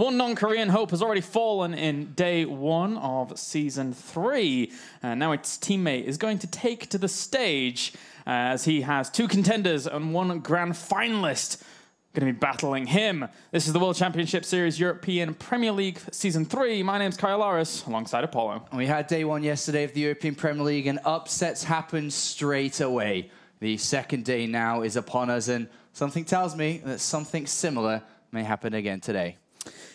One non-Korean hope has already fallen in day 1 of Season 3. Now its teammate is going to take to the stage as he has 2 contenders and 1 grand finalist going to be battling him. This is the World Championship Series European Premier League Season 3. My name's Kyle Laris, alongside Apollo. We had day 1 yesterday of the European Premier League, and upsets happened straight away. The second day now is upon us, and something tells me that something similar may happen again today.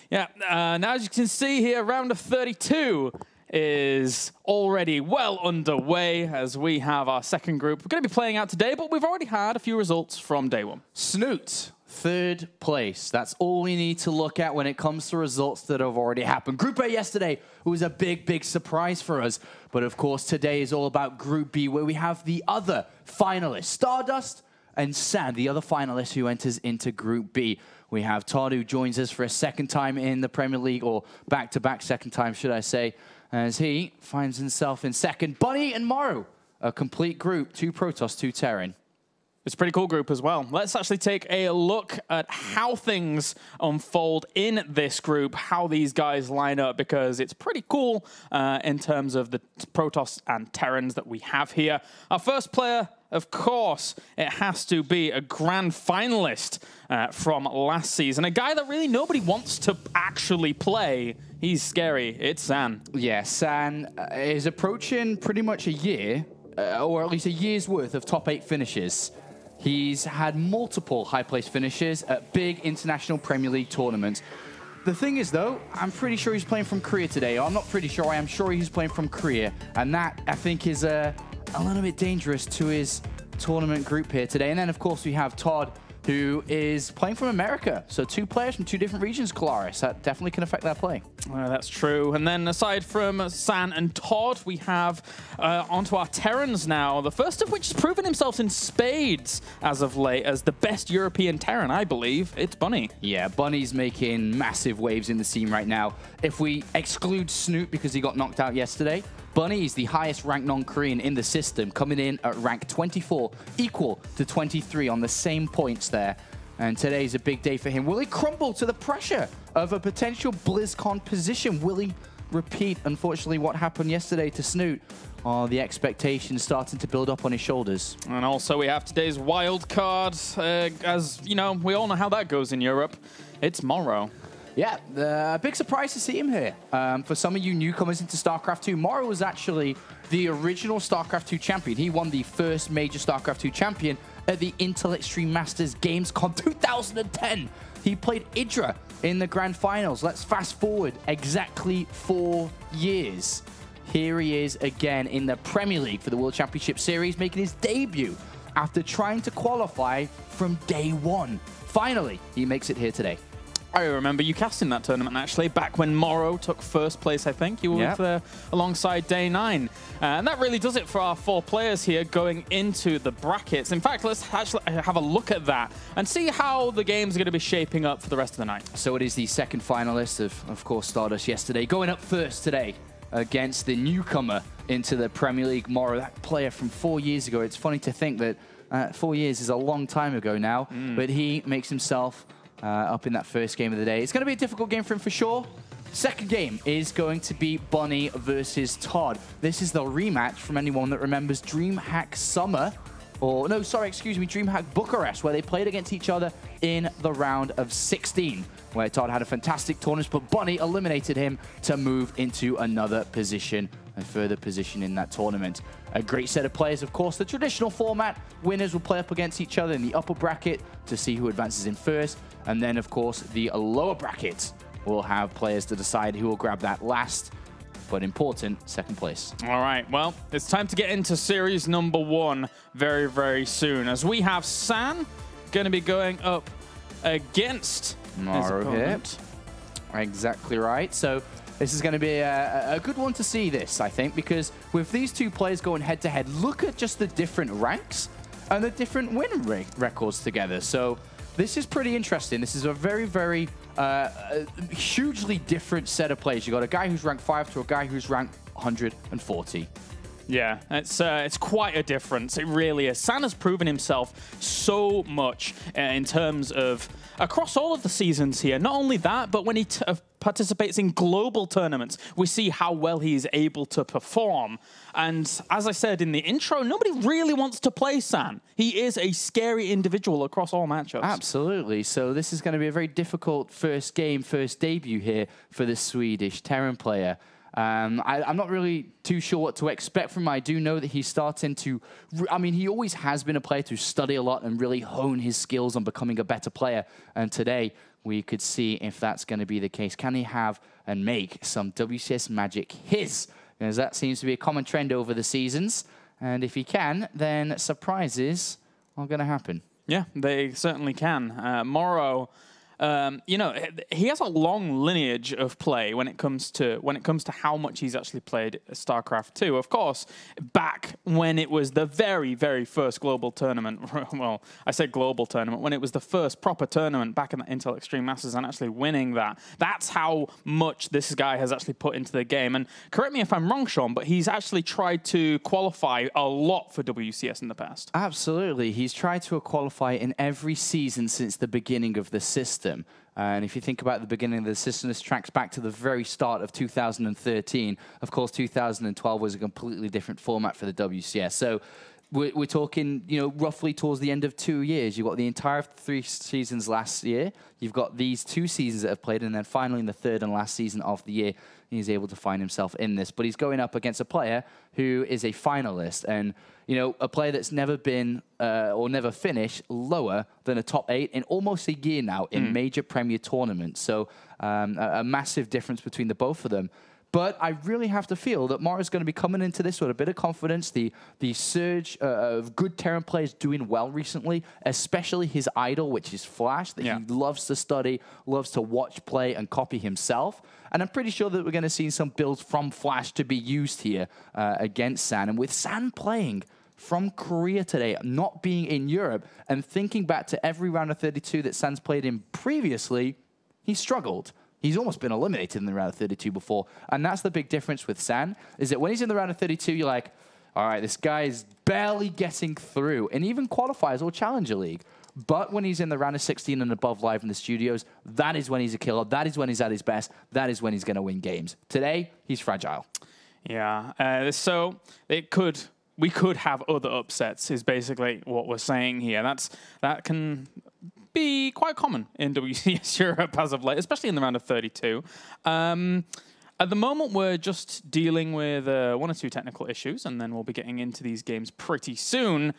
Yeah, now as you can see here, round of 32 is already well underway as we have our second group. We're going to be playing out today, but we've already had a few results from day 1. Snoot, 3rd place. That's all we need to look at when it comes to results that have already happened. Group A yesterday was a big surprise for us. But of course, today is all about Group B, where we have the other finalists, Stardust and San, the other finalist who enters into Group B. We have ToD, who joins us for a second time in the Premier League, or back-to-back second time, should I say, as he finds himself in second. Bunny and Maru, a complete group, 2 Protoss, 2 Terran. It's a pretty cool group as well. Let's actually take a look at how things unfold in this group, how these guys line up, because it's pretty cool in terms of the Protoss and Terrans that we have here. Our first player, of course, it has to be a grand finalist from last season. A guy that really nobody wants to actually play. He's scary. It's San. Yeah, San is approaching pretty much a year, or at least a year's worth of top 8 finishes. He's had multiple high-place finishes at big international Premier League tournaments. The thing is, though, I'm pretty sure he's playing from Korea today. I'm not pretty sure. I am sure he's playing from Korea. And that, I think, is a little bit dangerous to his tournament group here today. And then, of course, we have ToD, who is playing from America. So 2 players from 2 different regions, Kalaris. That definitely can affect their play. That's true. And then aside from San and ToD, we have onto our Terrans now, the first of which has proven himself in spades as of late as the best European Terran, I believe. It's Bunny. Yeah, Bunny's making massive waves in the scene right now. If we exclude Snoot because he got knocked out yesterday, Bunny is the highest ranked non-Korean in the system, coming in at rank 24, equal to 23 on the same points there. And today's a big day for him. Will he crumble to the pressure of a potential BlizzCon position? Will he repeat, unfortunately, what happened yesterday to Snoot? Oh, the expectations starting to build up on his shoulders. And also we have today's wild card. As you know, we all know how that goes in Europe. It's Morrow. Yeah, a big surprise to see him here. For some of you newcomers into StarCraft 2, Morrow was actually the original StarCraft 2 champion. He won the first major StarCraft 2 champion at the Intel Extreme Masters Gamescom 2010. He played Idra in the grand finals. Let's fast forward exactly 4 years. Here he is again in the Premier League for the World Championship Series, making his debut after trying to qualify from day 1. Finally, he makes it here today. I remember you casting that tournament, actually, back when Morrow took first place, I think. You were with, alongside day 9. And that really does it for our 4 players here going into the brackets. In fact, let's actually have a look at that and see how the games are going to be shaping up for the rest of the night. So it is the second finalist of course, Stardust yesterday, going up first today against the newcomer into the Premier League, Morrow, that player from 4 years ago. It's funny to think that 4 years is a long time ago now, but he makes himself up in that first game of the day. It's going to be a difficult game for him for sure. Second game is going to be Bunny versus ToD. This is the rematch from anyone that remembers DreamHack Summer, or no, sorry, excuse me, DreamHack Bucharest, where they played against each other in the round of 16, where ToD had a fantastic tournament, but Bunny eliminated him to move into another position, a further position in that tournament. A great set of players, of course. The traditional format, winners will play up against each other in the upper bracket to see who advances in first. And then, of course, the lower bracket will have players to decide who will grab that last, but important, second place. All right, well, it's time to get into series number 1 very soon, as we have San going to be going up against Maru here. Exactly right. So this is going to be a good one to see this, I think, because with these 2 players going head-to-head, look at just the different ranks and the different win records together. So this is pretty interesting. This is a very hugely different set of players. You got a guy who's ranked 5 to a guy who's ranked 140. Yeah, it's quite a difference. It really is. San has proven himself so much in terms of across all of the seasons here. Not only that, but when he participates in global tournaments, we see how well he is able to perform. And as I said in the intro, nobody really wants to play San. He is a scary individual across all matchups. Absolutely. So this is going to be a very difficult first game, first debut here for the Swedish Terran player. I'm not really too sure what to expect from him. I do know that he's starting to, I mean, he always has been a player to study a lot and really hone his skills on becoming a better player. And today we could see if that's going to be the case. Can he have and make some WCS magic his? Because that seems to be a common trend over the seasons. And if he can, then surprises are going to happen. Yeah, they certainly can. Morrow, you know, he has a long lineage of play when it comes to how much he's actually played StarCraft 2. Of course, back when it was the very, very first global tournament. Well, I said global tournament when it was the first proper tournament back in the Intel Extreme Masters and actually winning that. That's how much this guy has actually put into the game. And correct me if I'm wrong, Sean, but he's actually tried to qualify a lot for WCS in the past. Absolutely, he's tried to qualify in every season since the beginning of the system. And if you think about the beginning of the system, this tracks back to the very start of 2013. Of course, 2012 was a completely different format for the WCS. So we're talking, you know, roughly towards the end of 2 years. You've got the entire 3 seasons last year. You've got these 2 seasons that have played, and then finally in the 3rd and last season of the year, he's able to find himself in this. But he's going up against a player who is a finalist, and you know, a player that's never been or never finished lower than a top 8 in almost a year now in major Premier tournaments. So a massive difference between the both of them. But I really have to feel that Morrow's going to be coming into this with a bit of confidence. The surge of good Terran players doing well recently, especially his idol, which is Flash, that he loves to study, loves to watch, play, and copy himself. And I'm pretty sure that we're going to see some builds from Flash to be used here against San. And with San playing from Korea today, not being in Europe, and thinking back to every round of 32 that San's played in previously, he struggled. He's almost been eliminated in the round of 32 before. And that's the big difference with San, is that when he's in the round of 32, you're like, all right, this guy's barely getting through, and even qualifiers or Challenger League. But when he's in the round of 16 and above live in the studios, that is when he's a killer. That is when he's at his best. That is when he's going to win games. Today, he's fragile. Yeah, so we could have other upsets, is basically what we're saying here. That can be quite common in WCS Europe as of late, especially in the round of 32. At the moment, we're just dealing with 1 or 2 technical issues, and then we'll be getting into these games pretty soon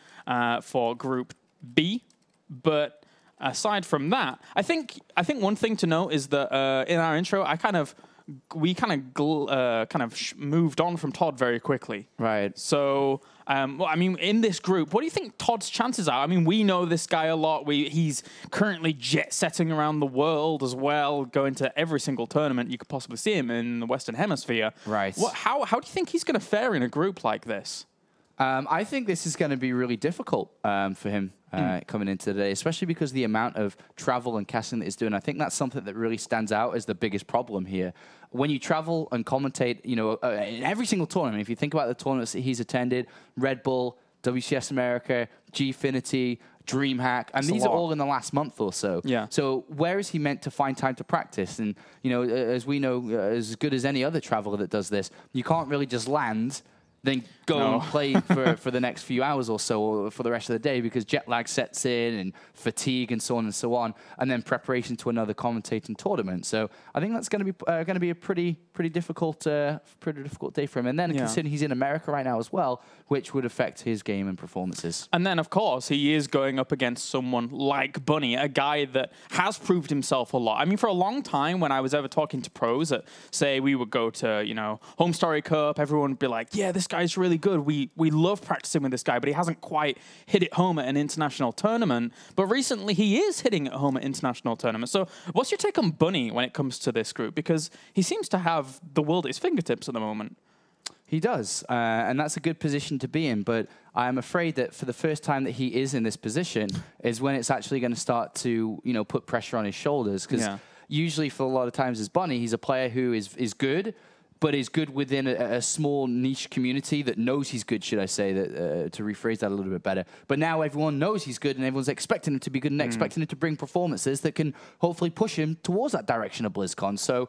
for Group B. But aside from that, I think one thing to note is that in our intro, we moved on from ToD very quickly. Right. So, well, I mean, in this group, what do you think ToD's chances are? I mean, we know this guy a lot. He's currently jet-setting around the world as well, going to every single tournament you could possibly see him in the Western Hemisphere. Right. How do you think he's going to fare in a group like this? I think this is going to be really difficult for him coming into today, especially because the amount of travel and casting that he's doing. I think that's something that really stands out as the biggest problem here. When you travel and commentate, you know, in every single tournament, if you think about the tournaments that he's attended, Red Bull, WCS America, Gfinity, DreamHack, and these are all in the last month or so. Yeah. So where is he meant to find time to practice? And, you know, as we know, as good as any other traveler that does this, you can't really just land, then go and play for the next few hours or so, or for the rest of the day, because jet lag sets in and fatigue and so on and so on, and then preparation to another commentating tournament. So I think that's going to be a pretty difficult day for him. And then considering he's in America right now as well, which would affect his game and performances. And then, of course, he is going up against someone like Bunny, a guy that has proved himself a lot. I mean, for a long time, when I was ever talking to pros that, say, we would go to, you know, Home Story Cup, everyone would be like, yeah, this guy's really good. We love practicing with this guy, but he hasn't quite hit it home at an international tournament. But recently, he is hitting it home at international tournaments. So what's your take on Bunny when it comes to this group? Because he seems to have the world at his fingertips at the moment. He does, and that's a good position to be in, but I'm afraid that for the first time that he is in this position is when it's actually going to start to, you know, put pressure on his shoulders, because usually for a lot of times as Bunny, he's a player who is good, but is good within a small niche community that knows he's good, should I say, that to rephrase that a little bit better. But now everyone knows he's good and everyone's expecting him to be good and expecting him to bring performances that can hopefully push him towards that direction of BlizzCon. So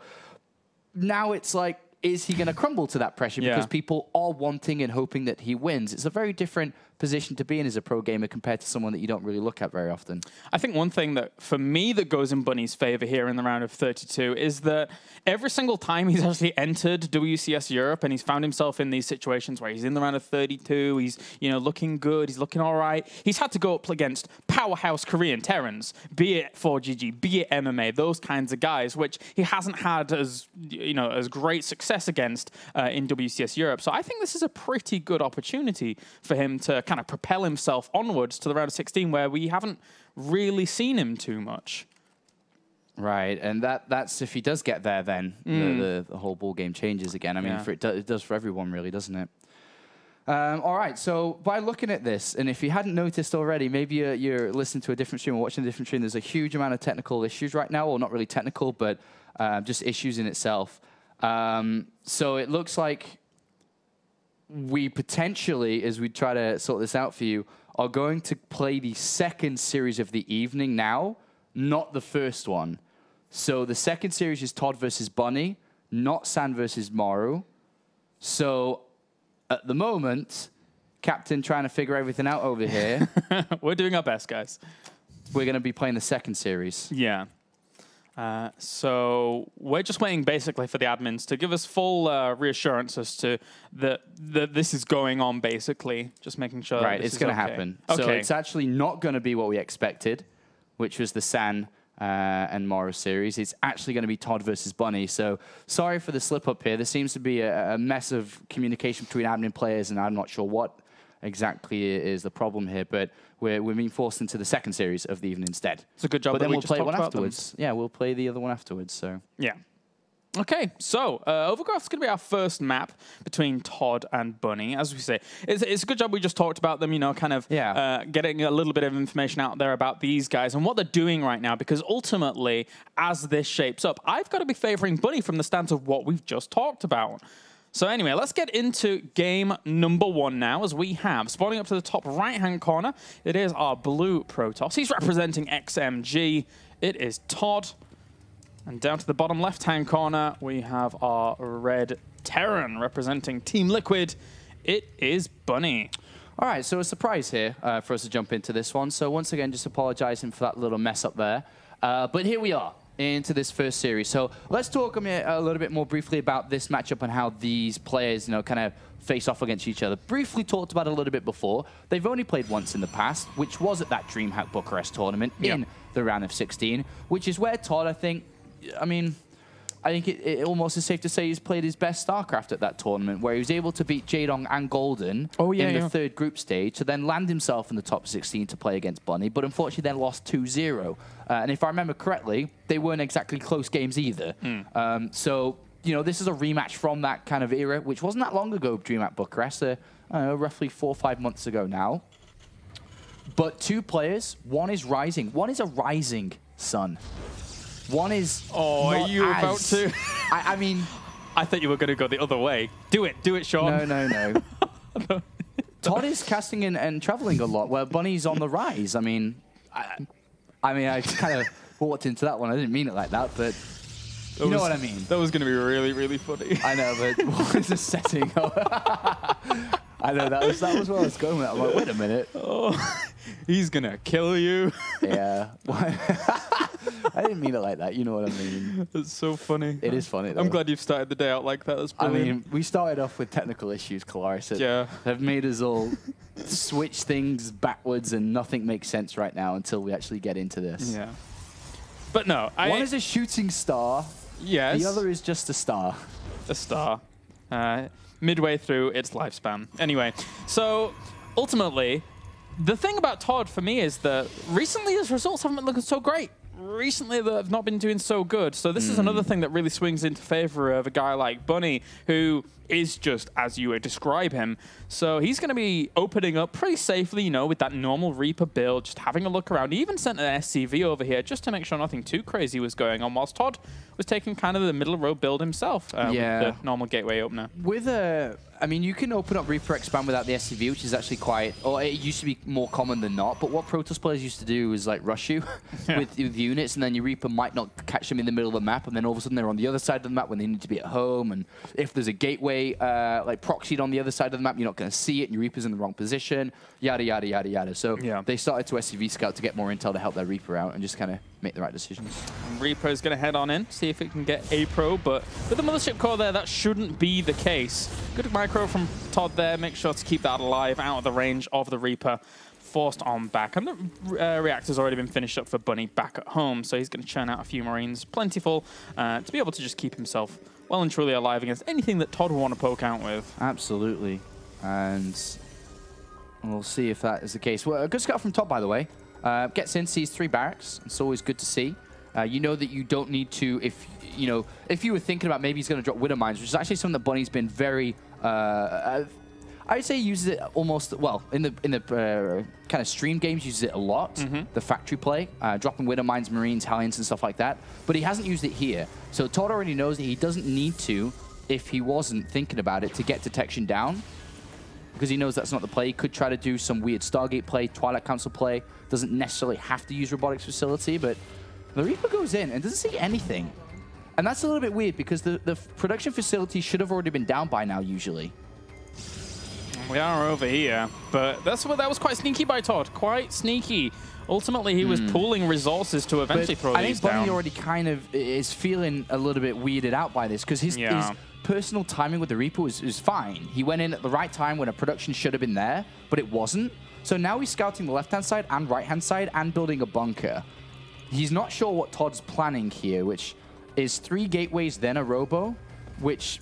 now it's like, is he going to crumble to that pressure because people are wanting and hoping that he wins? It's a very different position to be in as a pro gamer compared to someone that you don't really look at very often. I think one thing that, for me, that goes in Bunny's favor here in the round of 32 is that every single time he's actually entered WCS Europe and he's found himself in these situations where he's in the round of 32, he's, you know, looking good, he's looking all right, he's had to go up against powerhouse Korean Terrans, be it 4GG, be it MMA, those kinds of guys, which he hasn't had as, you know, as great success against in WCS Europe. So I think this is a pretty good opportunity for him to kind of propel himself onwards to the round of 16 where we haven't really seen him too much. Right, and that's if he does get there, then the whole ball game changes again. I mean, it does for everyone, really, doesn't it? All right, so by looking at this, and if you hadn't noticed already, maybe you're listening to a different stream or watching a different stream, there's a huge amount of technical issues right now, or not really technical, but just issues in itself. So it looks like we potentially, as we try to sort this out for you, are going to play the second series of the evening now, not the first one. So the second series is ToD versus Bunny, not San versus Maru. So at the moment, Captain trying to figure everything out over here. We're doing our best, guys. We're going to be playing the second series. Yeah. So we're just waiting basically for the admins to give us full reassurance as to that this is going on, basically. Just making sure right, that this it's going to happen. Okay. So it's actually not going to be what we expected, which was the San and Maru series. It's actually going to be ToD versus Bunny. So sorry for the slip up here. There seems to be a mess of communication between admin players, and I'm not sure what exactly is the problem here, but we're being forced into the second series of the evening instead. It's a good job. But that then we we'll just play talked one about afterwards. Yeah, we'll play the other one afterwards. So yeah. Okay, so Overgrowth's going to be our first map between ToD and Bunny. As we say, it's a good job we just talked about them, you know, kind of getting a little bit of information out there about these guys and what they're doing right now, because ultimately, as this shapes up, I've got to be favoring Bunny from the stance of what we've just talked about. So anyway, let's get into game number 1 now, as we have, spawning up to the top right-hand corner, it is our blue Protoss. He's representing XMG. It is ToD. And down to the bottom left-hand corner, we have our red Terran representing Team Liquid. It is Bunny. All right, so a surprise here for us to jump into this one. So once again, just apologizing for that little mess up there. But here we are into this first series. So let's talk a little bit more briefly about this matchup and how these players, you know, kind of face off against each other. Briefly talked about it a little bit before. They've only played once in the past, which was at that DreamHack Bucharest tournament in the round of 16, which is where ToD, I think it almost is safe to say he's played his best StarCraft at that tournament, where he was able to beat Jaedong and Golden in the third group stage, to then land himself in the top 16 to play against Bunny, but unfortunately then lost 2-0. And if I remember correctly, they weren't exactly close games either. So, you know, this is a rematch from that kind of era, which wasn't that long ago, DreamHack Bucharest, I don't know, roughly 4 or 5 months ago now. But two players, one is rising. One is a rising sun. One is are you about to? I mean, I thought you were going to go the other way. Do it, Sean. No. ToD is casting and traveling a lot, where Bunny's on the rise. I mean, I kind of walked into that one. I didn't mean it like that, but you know what I mean. That was going to be really, really funny. I know, but what is the setting? I know that was where I was going with that. I'm like, wait a minute. Oh, he's gonna kill you. Yeah. I didn't mean it like that. You know what I mean. That's so funny. It is funny, though. I'm glad you've started the day out like that. That's brilliant. I mean, we started off with technical issues, Kalaris, that have made us all switch things backwards, and nothing makes sense right now until we actually get into this. Yeah. But no, one is a shooting star. Yes. The other is just a star. A star. Midway through its lifespan. Anyway, so ultimately, the thing about ToD for me is that recently his results haven't been looking so great. recently that have not been doing so good. So this is another thing that really swings into favor of a guy like Bunny, who is just as you would describe him. So he's going to be opening up pretty safely, you know, with that normal Reaper build, just having a look around. He even sent an SCV over here just to make sure nothing too crazy was going on, whilst ToD was taking kind of the middle road build himself with the normal gateway opener. With I mean, you can open up Reaper Expand without the SCV, which is actually quite, or it used to be more common than not, but what Protoss players used to do was like rush you with units, and then your Reaper might not catch them in the middle of the map, and then all of a sudden they're on the other side of the map when they need to be at home, and if there's a gateway like proxied on the other side of the map, you're not going to see it, and your Reaper's in the wrong position, yada, yada, yada, yada. So they started to SCV scout to get more intel to help their Reaper out and just kind of make the right decisions. Reaper is going to head on in, see if it can get a pro, but with the Mothership Core there, that shouldn't be the case. Good micro from ToD there, make sure to keep that alive, out of the range of the Reaper. Forced on back, and the reactor's already been finished up for Bunny back at home, so he's going to churn out a few Marines, plentiful, to be able to just keep himself well and truly alive against anything that ToD will want to poke out with. Absolutely, and we'll see if that is the case. Well, a good scout from ToD, by the way. Gets in, sees 3 barracks. It's always good to see. You know that you don't need to, if you were thinking about maybe he's going to drop Widow Mines, which is actually something that Bunny's been very, I'd say he uses it almost, well, in the kind of stream games, uses it a lot, the factory play, dropping Widow Mines, Marines, Hellions, and stuff like that. But he hasn't used it here. So ToD already knows that he doesn't need to, if he wasn't thinking about it, to get detection down. Because he knows that's not the play. He could try to do some weird Stargate play, Twilight Council play. Doesn't necessarily have to use Robotics Facility, but the Reaper goes in and doesn't see anything. And that's a little bit weird because the production facility should have already been down by now, usually. We are over here, but that was quite sneaky by ToD. Quite sneaky. Ultimately, he was pooling resources to eventually throw these down. I think Bunny already kind of is feeling a little bit weirded out by this because his personal timing with the Reaper was fine. He went in at the right time when a production should have been there, but it wasn't. So now he's scouting the left-hand side and right-hand side and building a bunker. He's not sure what ToD's planning here, which is 3 gateways, then a robo, which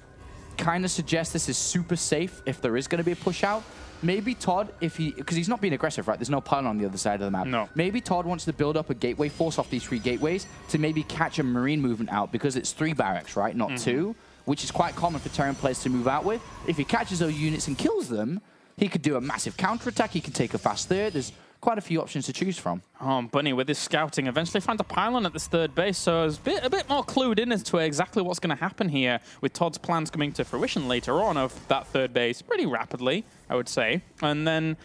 kind of suggests this is super safe if there is going to be a push out. Maybe ToD, because he's not being aggressive, right? There's no pylon on the other side of the map. No. Maybe ToD wants to build up a gateway force off these 3 gateways to maybe catch a Marine movement out because it's 3 barracks, right? Not 2, which is quite common for Terran players to move out with. If he catches those units and kills them, he could do a massive counterattack. He can take a fast third. There's quite a few options to choose from. Oh, Bunny, with his scouting, eventually finds a pylon at this 3rd base, so it's a bit more clued in as to exactly what's going to happen here, with ToD's plans coming to fruition later on of that 3rd base pretty rapidly, I would say. And then,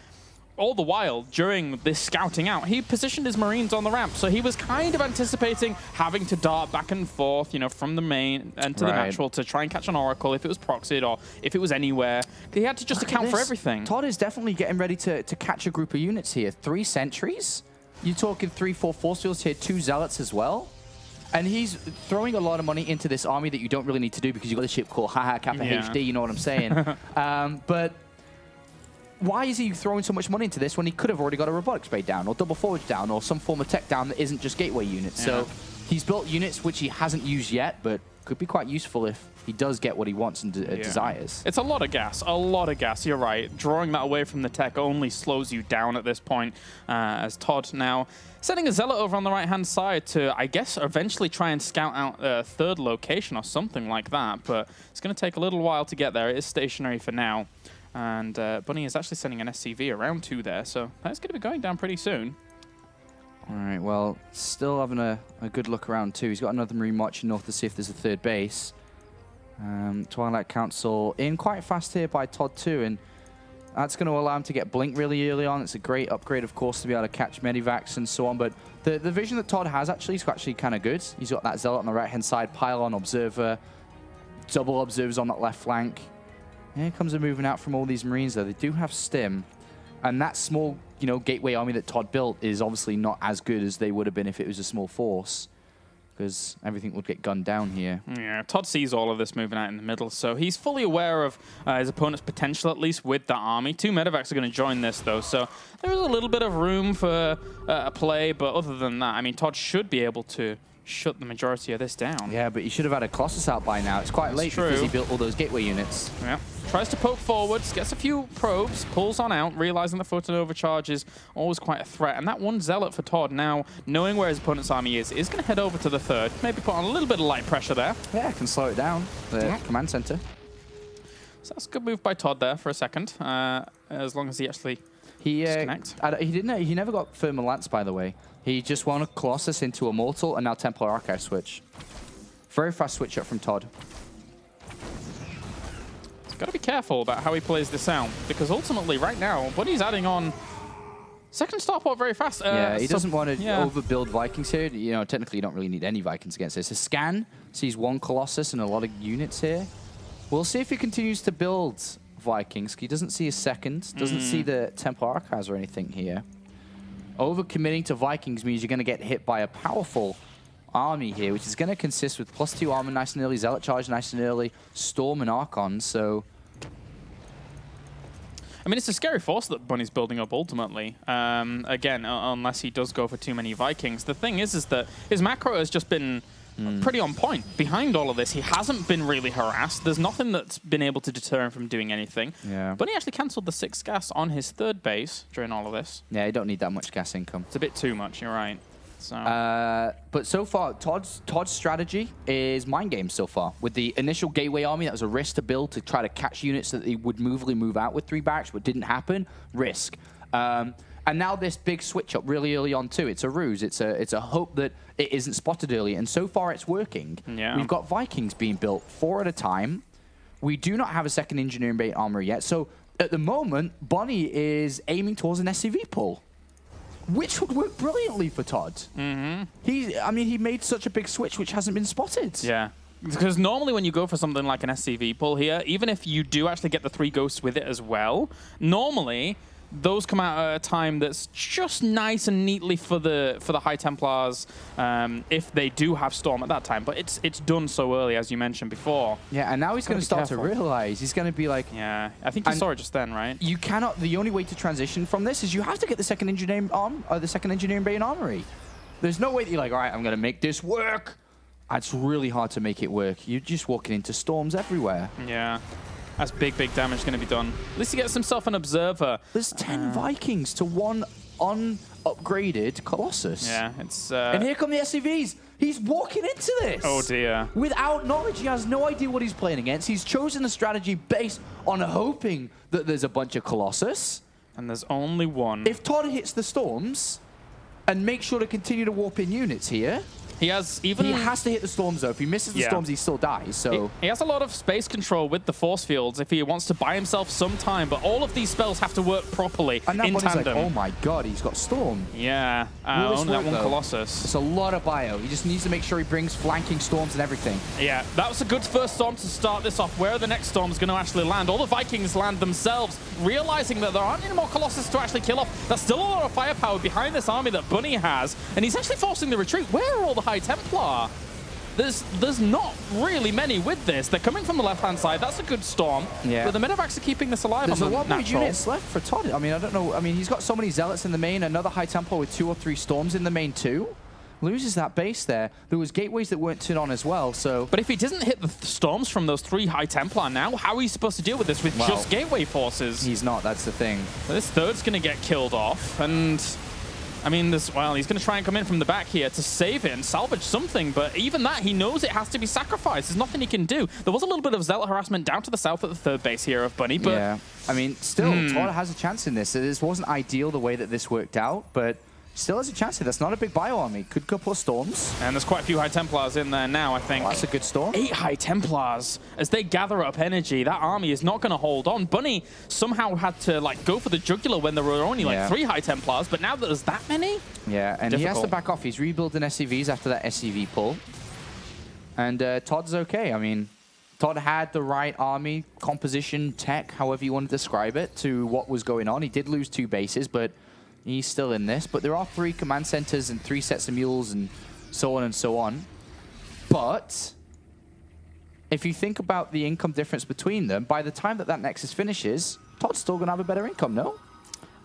all the while, during this scouting out, he positioned his Marines on the ramp, so he was kind of anticipating having to dart back and forth, you know, from the main and to the natural to try and catch an Oracle if it was proxied or if it was anywhere. He had to just account for everything. ToD is definitely getting ready to catch a group of units here. 3 sentries. You're talking 3-4 force fields here, 2 zealots as well. And he's throwing a lot of money into this army that you don't really need to do because you've got the ship called Kappa HD, you know what I'm saying? But why is he throwing so much money into this when he could have already got a robotics bay down or double forge down or some form of tech down that isn't just gateway units? So he's built units which he hasn't used yet, but could be quite useful if he does get what he wants and desires. It's a lot of gas, you're right. Drawing that away from the tech only slows you down at this point, as ToD now sending a Zealot over on the right-hand side to, I guess, eventually try and scout out a 3rd location or something like that, but it's going to take a little while to get there. It is stationary for now. And Bunny is actually sending an SCV around 2 there, so that's going to be going down pretty soon. All right, well, still having a good look around too. He's got another Marine marching north to see if there's a 3rd base. Twilight Council in quite fast here by ToD too, and that's going to allow him to get Blink really early on. It's a great upgrade, of course, to be able to catch Medivacs and so on, but the vision that ToD has is actually kind of good. He's got that Zealot on the right-hand side, Pylon, Observer, double Observers on that left flank. Here comes a moving out from all these Marines, though. They do have Stim. And that small, you know, gateway army that ToD built is obviously not as good as they would have been if it was a small force, because everything would get gunned down here. Yeah, ToD sees all of this moving out in the middle, so he's fully aware of his opponent's potential, at least with that army. 2 Medivacs are going to join this, though, so there is a little bit of room for a play, but other than that, I mean, ToD should be able to shut the majority of this down. Yeah, but he should have had a Colossus out by now. It's quite late because he built all those gateway units. Yeah. tries to poke forwards, gets a few probes, pulls on out, realizing the photon overcharge is always quite a threat. And that one Zealot for ToD now, knowing where his opponent's army is going to head over to the third. Maybe put on a little bit of light pressure there. Yeah, can slow it down, the command center. So that's a good move by ToD there for a second, as long as he actually disconnects. He never got Thermal Lance, by the way. He just won a Colossus into Immortal and now Templar Archive switch. Very fast switch up from ToD. He's got to be careful about how he plays this out, because ultimately right now, Bunny's adding on second starport very fast. Yeah, he doesn't want to overbuild Vikings here. You know, technically you don't really need any Vikings against this. A scan sees one Colossus and a lot of units here. We'll see if he continues to build Vikings. He doesn't see a second, doesn't see the Templar Archives or anything here. Overcommitting to Vikings means you're going to get hit by a powerful army here, which is going to consist with +2 armor nice and early, Zealot Charge nice and early, Storm and Archon, so... I mean, it's a scary force that Bunny's building up ultimately. Again, unless he does go for too many Vikings. The thing is that his macro has just been pretty on point. Behind all of this, he hasn't been really harassed. There's nothing that's been able to deter him from doing anything. Yeah. Bunny actually cancelled the 6 gas on his third base during all of this. Yeah, you don't need that much gas income. It's a bit too much, you're right. So. But so far, ToD's strategy is mind games so far. With the initial Gateway army, that was a risk to build to try to catch units that they would move out with 3 barracks, but didn't happen. Risk. And now this big switch up really early on too. It's a ruse. It's a hope that it isn't spotted early. And so far it's working. Yeah. We've got Vikings being built 4 at a time. We do not have a second engineering bait armory yet. So at the moment, Bunny is aiming towards an SCV pull, which would work brilliantly for ToD. I mean, he made such a big switch which hasn't been spotted. Yeah. Because normally when you go for something like an SCV pull here, even if you do actually get the 3 ghosts with it as well, normally those come out at a time that's just nice and neatly for the High Templars, if they do have Storm at that time. But it's done so early, as you mentioned before. Yeah, and now he's going to start to realize. He's going to be like... Yeah, I think you saw it just then, right? You cannot... The only way to transition from this is you have to get the second engineering bay and armory. There's no way that you're like, all right, I'm going to make this work. It's really hard to make it work. You're just walking into storms everywhere. Yeah. That's big damage going to be done. At least he gets himself an Observer. There's 10 Vikings to 1 unupgraded Colossus. Yeah, it's... and here come the SCVs. He's walking into this. Oh, dear. Without knowledge. He has no idea what he's playing against. He's chosen a strategy based on hoping that there's a bunch of Colossus. And there's only one. If ToD hits the storms and makes sure to continue to warp in units here... He has to hit the storms, though. If he misses the storms, he still dies. So he has a lot of space control with the force fields if he wants to buy himself some time. But all of these spells have to work properly in tandem. Like, oh my god, he's got storm. Yeah, only that one Colossus. It's a lot of bio. He just needs to make sure he brings flanking storms and everything. Yeah, that was a good first storm to start this off. Where are the next storms going to actually land? All the Vikings land themselves, realizing that there aren't any more Colossus to actually kill off. There's still a lot of firepower behind this army that Bunny has, and he's actually forcing the retreat. Where are all the High Templar? There's not really many with this. They're coming from the left-hand side. That's a good storm. Yeah. But the Medivacs are keeping this alive. There's a lot more units left for ToD. I mean, I don't know. I mean, he's got so many Zealots in the main. Another High Templar with 2 or 3 Storms in the main too. Loses that base there. There was gateways that weren't turned on as well, so... But if he doesn't hit the storms from those 3 High Templar now, how are you supposed to deal with this with just gateway forces? He's not. That's the thing. This third's going to get killed off, and... I mean, he's going to try and come in from the back here to save it and salvage something, but even that, he knows it has to be sacrificed. There's nothing he can do. There was a little bit of Zealot harassment down to the south at the third base here of Bunny, but... Yeah, I mean, still, ToD has a chance in this. This wasn't ideal the way that this worked out, but... Still has a chance here. That's not a big bio army. Could couple of storms. And there's quite a few High Templars in there now, I think. Well, that's a good storm. 8 High Templars. As they gather up energy, that army is not going to hold on. Bunny somehow had to go for the jugular when there were only 3 High Templars, but now that there's that many? Yeah, and he has to back off. He's rebuilding SCVs after that SCV pull. And ToD's okay. I mean, ToD had the right army composition, tech, however you want to describe it, to what was going on. He did lose 2 bases, but he's still in this. But there are 3 command centers and 3 sets of mules and so on and so on. But if you think about the income difference between them, by the time that Nexus finishes, ToD's still going to have a better income, no?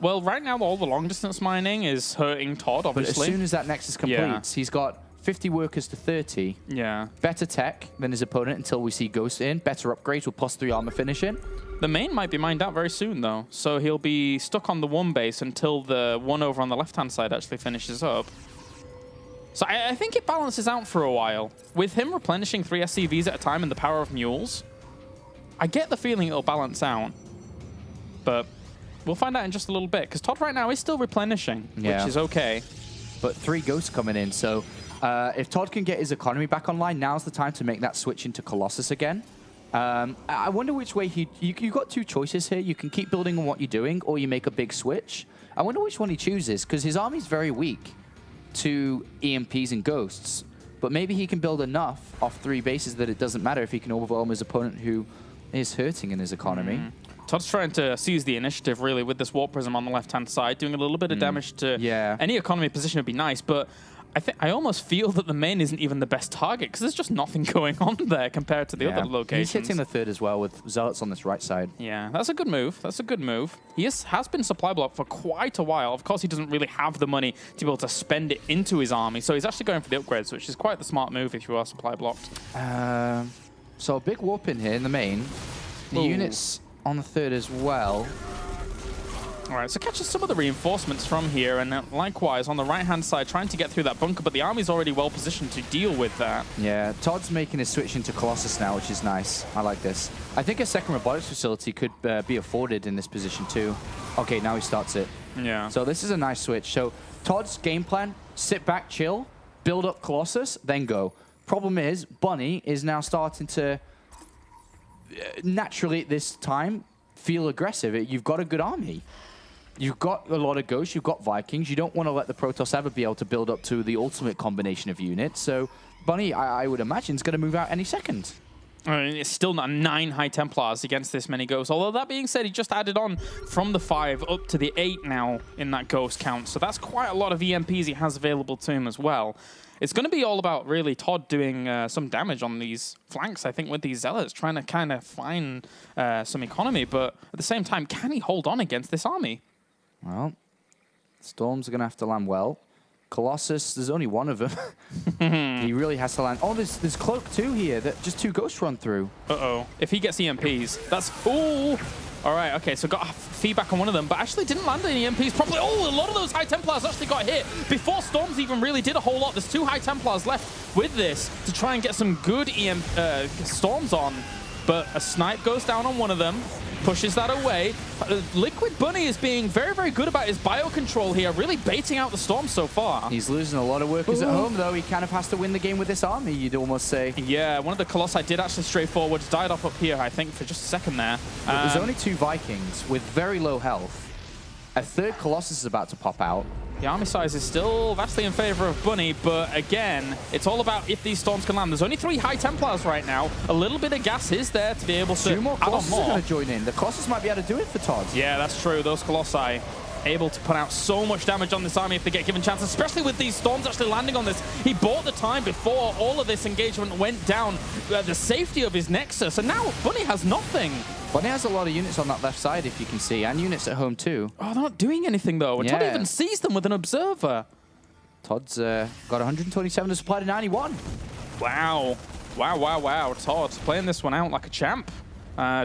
Well, right now, all the long-distance mining is hurting ToD, obviously. But as soon as that Nexus completes, he's got 50 workers to 30. Yeah. Better tech than his opponent until we see Ghost in. Better upgrades with +3 armor finishing. The main might be mined out very soon, though. So he'll be stuck on the 1 base until the one over on the left-hand side actually finishes up. So I think it balances out for a while. With him replenishing 3 SCVs at a time and the power of mules, I get the feeling it'll balance out. But we'll find out in just a little bit, because ToD right now is still replenishing, which is okay. But 3 ghosts coming in, so if ToD can get his economy back online, now's the time to make that switch into Colossus again. I wonder which way you've got 2 choices here. You can keep building on what you're doing, or you make a big switch. I wonder which one he chooses, because his army's very weak to EMPs and ghosts. But maybe he can build enough off 3 bases that it doesn't matter if he can overwhelm his opponent who is hurting in his economy. ToD's trying to seize the initiative, really, with this Warp Prism on the left-hand side. Doing a little bit of damage to any economy position would be nice, but I almost feel that the main isn't even the best target, because there's just nothing going on there compared to the other locations. He's hitting the 3rd as well with Zealots on this right side. Yeah, that's a good move. That's a good move. He has been supply blocked for quite a while. Of course, he doesn't really have the money to be able to spend it into his army, so he's actually going for the upgrades, which is quite the smart move if you are supply blocked. So a big warp in here in the main. The units on the 3rd as well. All right, so catches some of the reinforcements from here, and likewise on the right-hand side, trying to get through that bunker, but the army's already well positioned to deal with that. Yeah, ToD's making his switch into Colossus now, which is nice. I like this. I think a second robotics facility could be afforded in this position too. Okay, now he starts it. Yeah. So this is a nice switch. So ToD's game plan, sit back, chill, build up Colossus, then go. Problem is, Bunny is now starting to, naturally at this time, feel aggressive. You've got a good army. You've got a lot of ghosts, you've got Vikings. You don't want to let the Protoss ever be able to build up to the ultimate combination of units. So Bunny, I would imagine, is going to move out any second. I mean, it's still not 9 High Templars against this many ghosts. Although that being said, he just added on from the 5 up to the 8 now in that ghost count. So that's quite a lot of EMPs he has available to him as well. It's going to be all about really ToD doing some damage on these flanks, I think, with these Zealots, trying to kind of find some economy. But at the same time, can he hold on against this army? Well, Storms are going to have to land well. Colossus, there's only one of them. He really has to land. Oh, there's Cloak too here that just 2 ghosts run through. Uh-oh. If he gets EMPs, that's... Ooh! All right, okay, so got feedback on one of them, but actually didn't land any EMPs properly. Oh, a lot of those High Templars actually got hit before Storms even really did a whole lot. There's 2 High Templars left with this to try and get some good Storms on. But a snipe goes down on one of them, pushes that away. Liquid Bunny is being very, very good about his biocontrol here, really baiting out the Storm so far. He's losing a lot of workers at home, though. He kind of has to win the game with this army, you'd almost say. Yeah, one of the Colossi did actually stray forward, died off up here, I think, for just a second there. There's only 2 Vikings with very low health. A 3rd Colossus is about to pop out. The army size is still vastly in favor of Bunny, but again, it's all about if these Storms can land. There's only 3 High Templars right now. A little bit of gas is there to be able to 2 more Colossus are going to join in. The Colossus might be able to do it for ToD. Yeah, that's true. Those Colossi able to put out so much damage on this army if they get given chances, especially with these Storms actually landing on this. He bought the time before all of this engagement went down, the safety of his Nexus, and now Bunny has nothing. Bunny has a lot of units on that left side, if you can see, and units at home too. Oh, they're not doing anything, though. And ToD even sees them with an observer. ToD's got 127 to supply to 91. Wow. Wow, wow, wow. ToD playing this one out like a champ.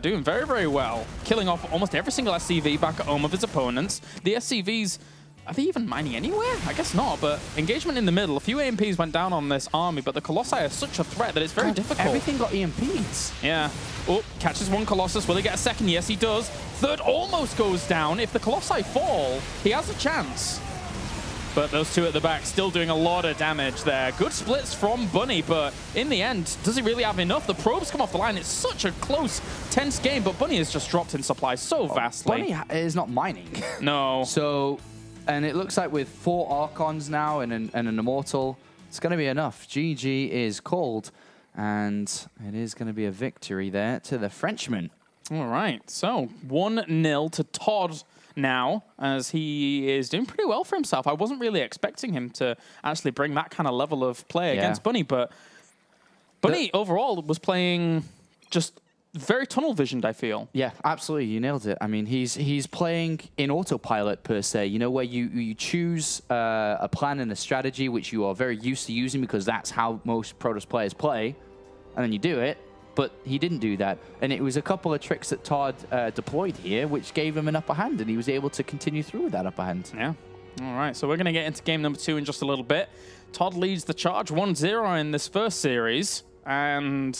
Doing very, very well. Killing off almost every single SCV back at home of his opponents. The SCVs, are they even mining anywhere? I guess not, but engagement in the middle. A few AMPs went down on this army, but the Colossi are such a threat that it's very difficult. Everything got EMPs. Yeah. Oh, catches one Colossus. Will he get a second? Yes, he does. 3rd almost goes down. If the Colossi fall, he has a chance. But those 2 at the back still doing a lot of damage there. Good splits from Bunny, but in the end, does he really have enough? The probes come off the line. It's such a close, tense game, but Bunny has just dropped in supply so vastly. Bunny is not mining. No. So, and it looks like with 4 Archons now and an Immortal, it's going to be enough. GG is called, and it is going to be a victory there to the Frenchman. All right, so 1-0 to ToD now, as he is doing pretty well for himself. I wasn't really expecting him to actually bring that kind of level of play against Bunny, but Bunny overall was playing just very tunnel visioned, I feel. Yeah, absolutely. You nailed it. I mean, he's playing in autopilot per se, you know, where you choose a plan and a strategy which you are very used to using because that's how most Protoss players play, and then you do it. But he didn't do that. And it was a couple of tricks that ToD deployed here which gave him an upper hand, and he was able to continue through with that upper hand. Yeah. All right, so we're going to get into game number 2 in just a little bit. ToD leads the charge 1-0 in this first series, and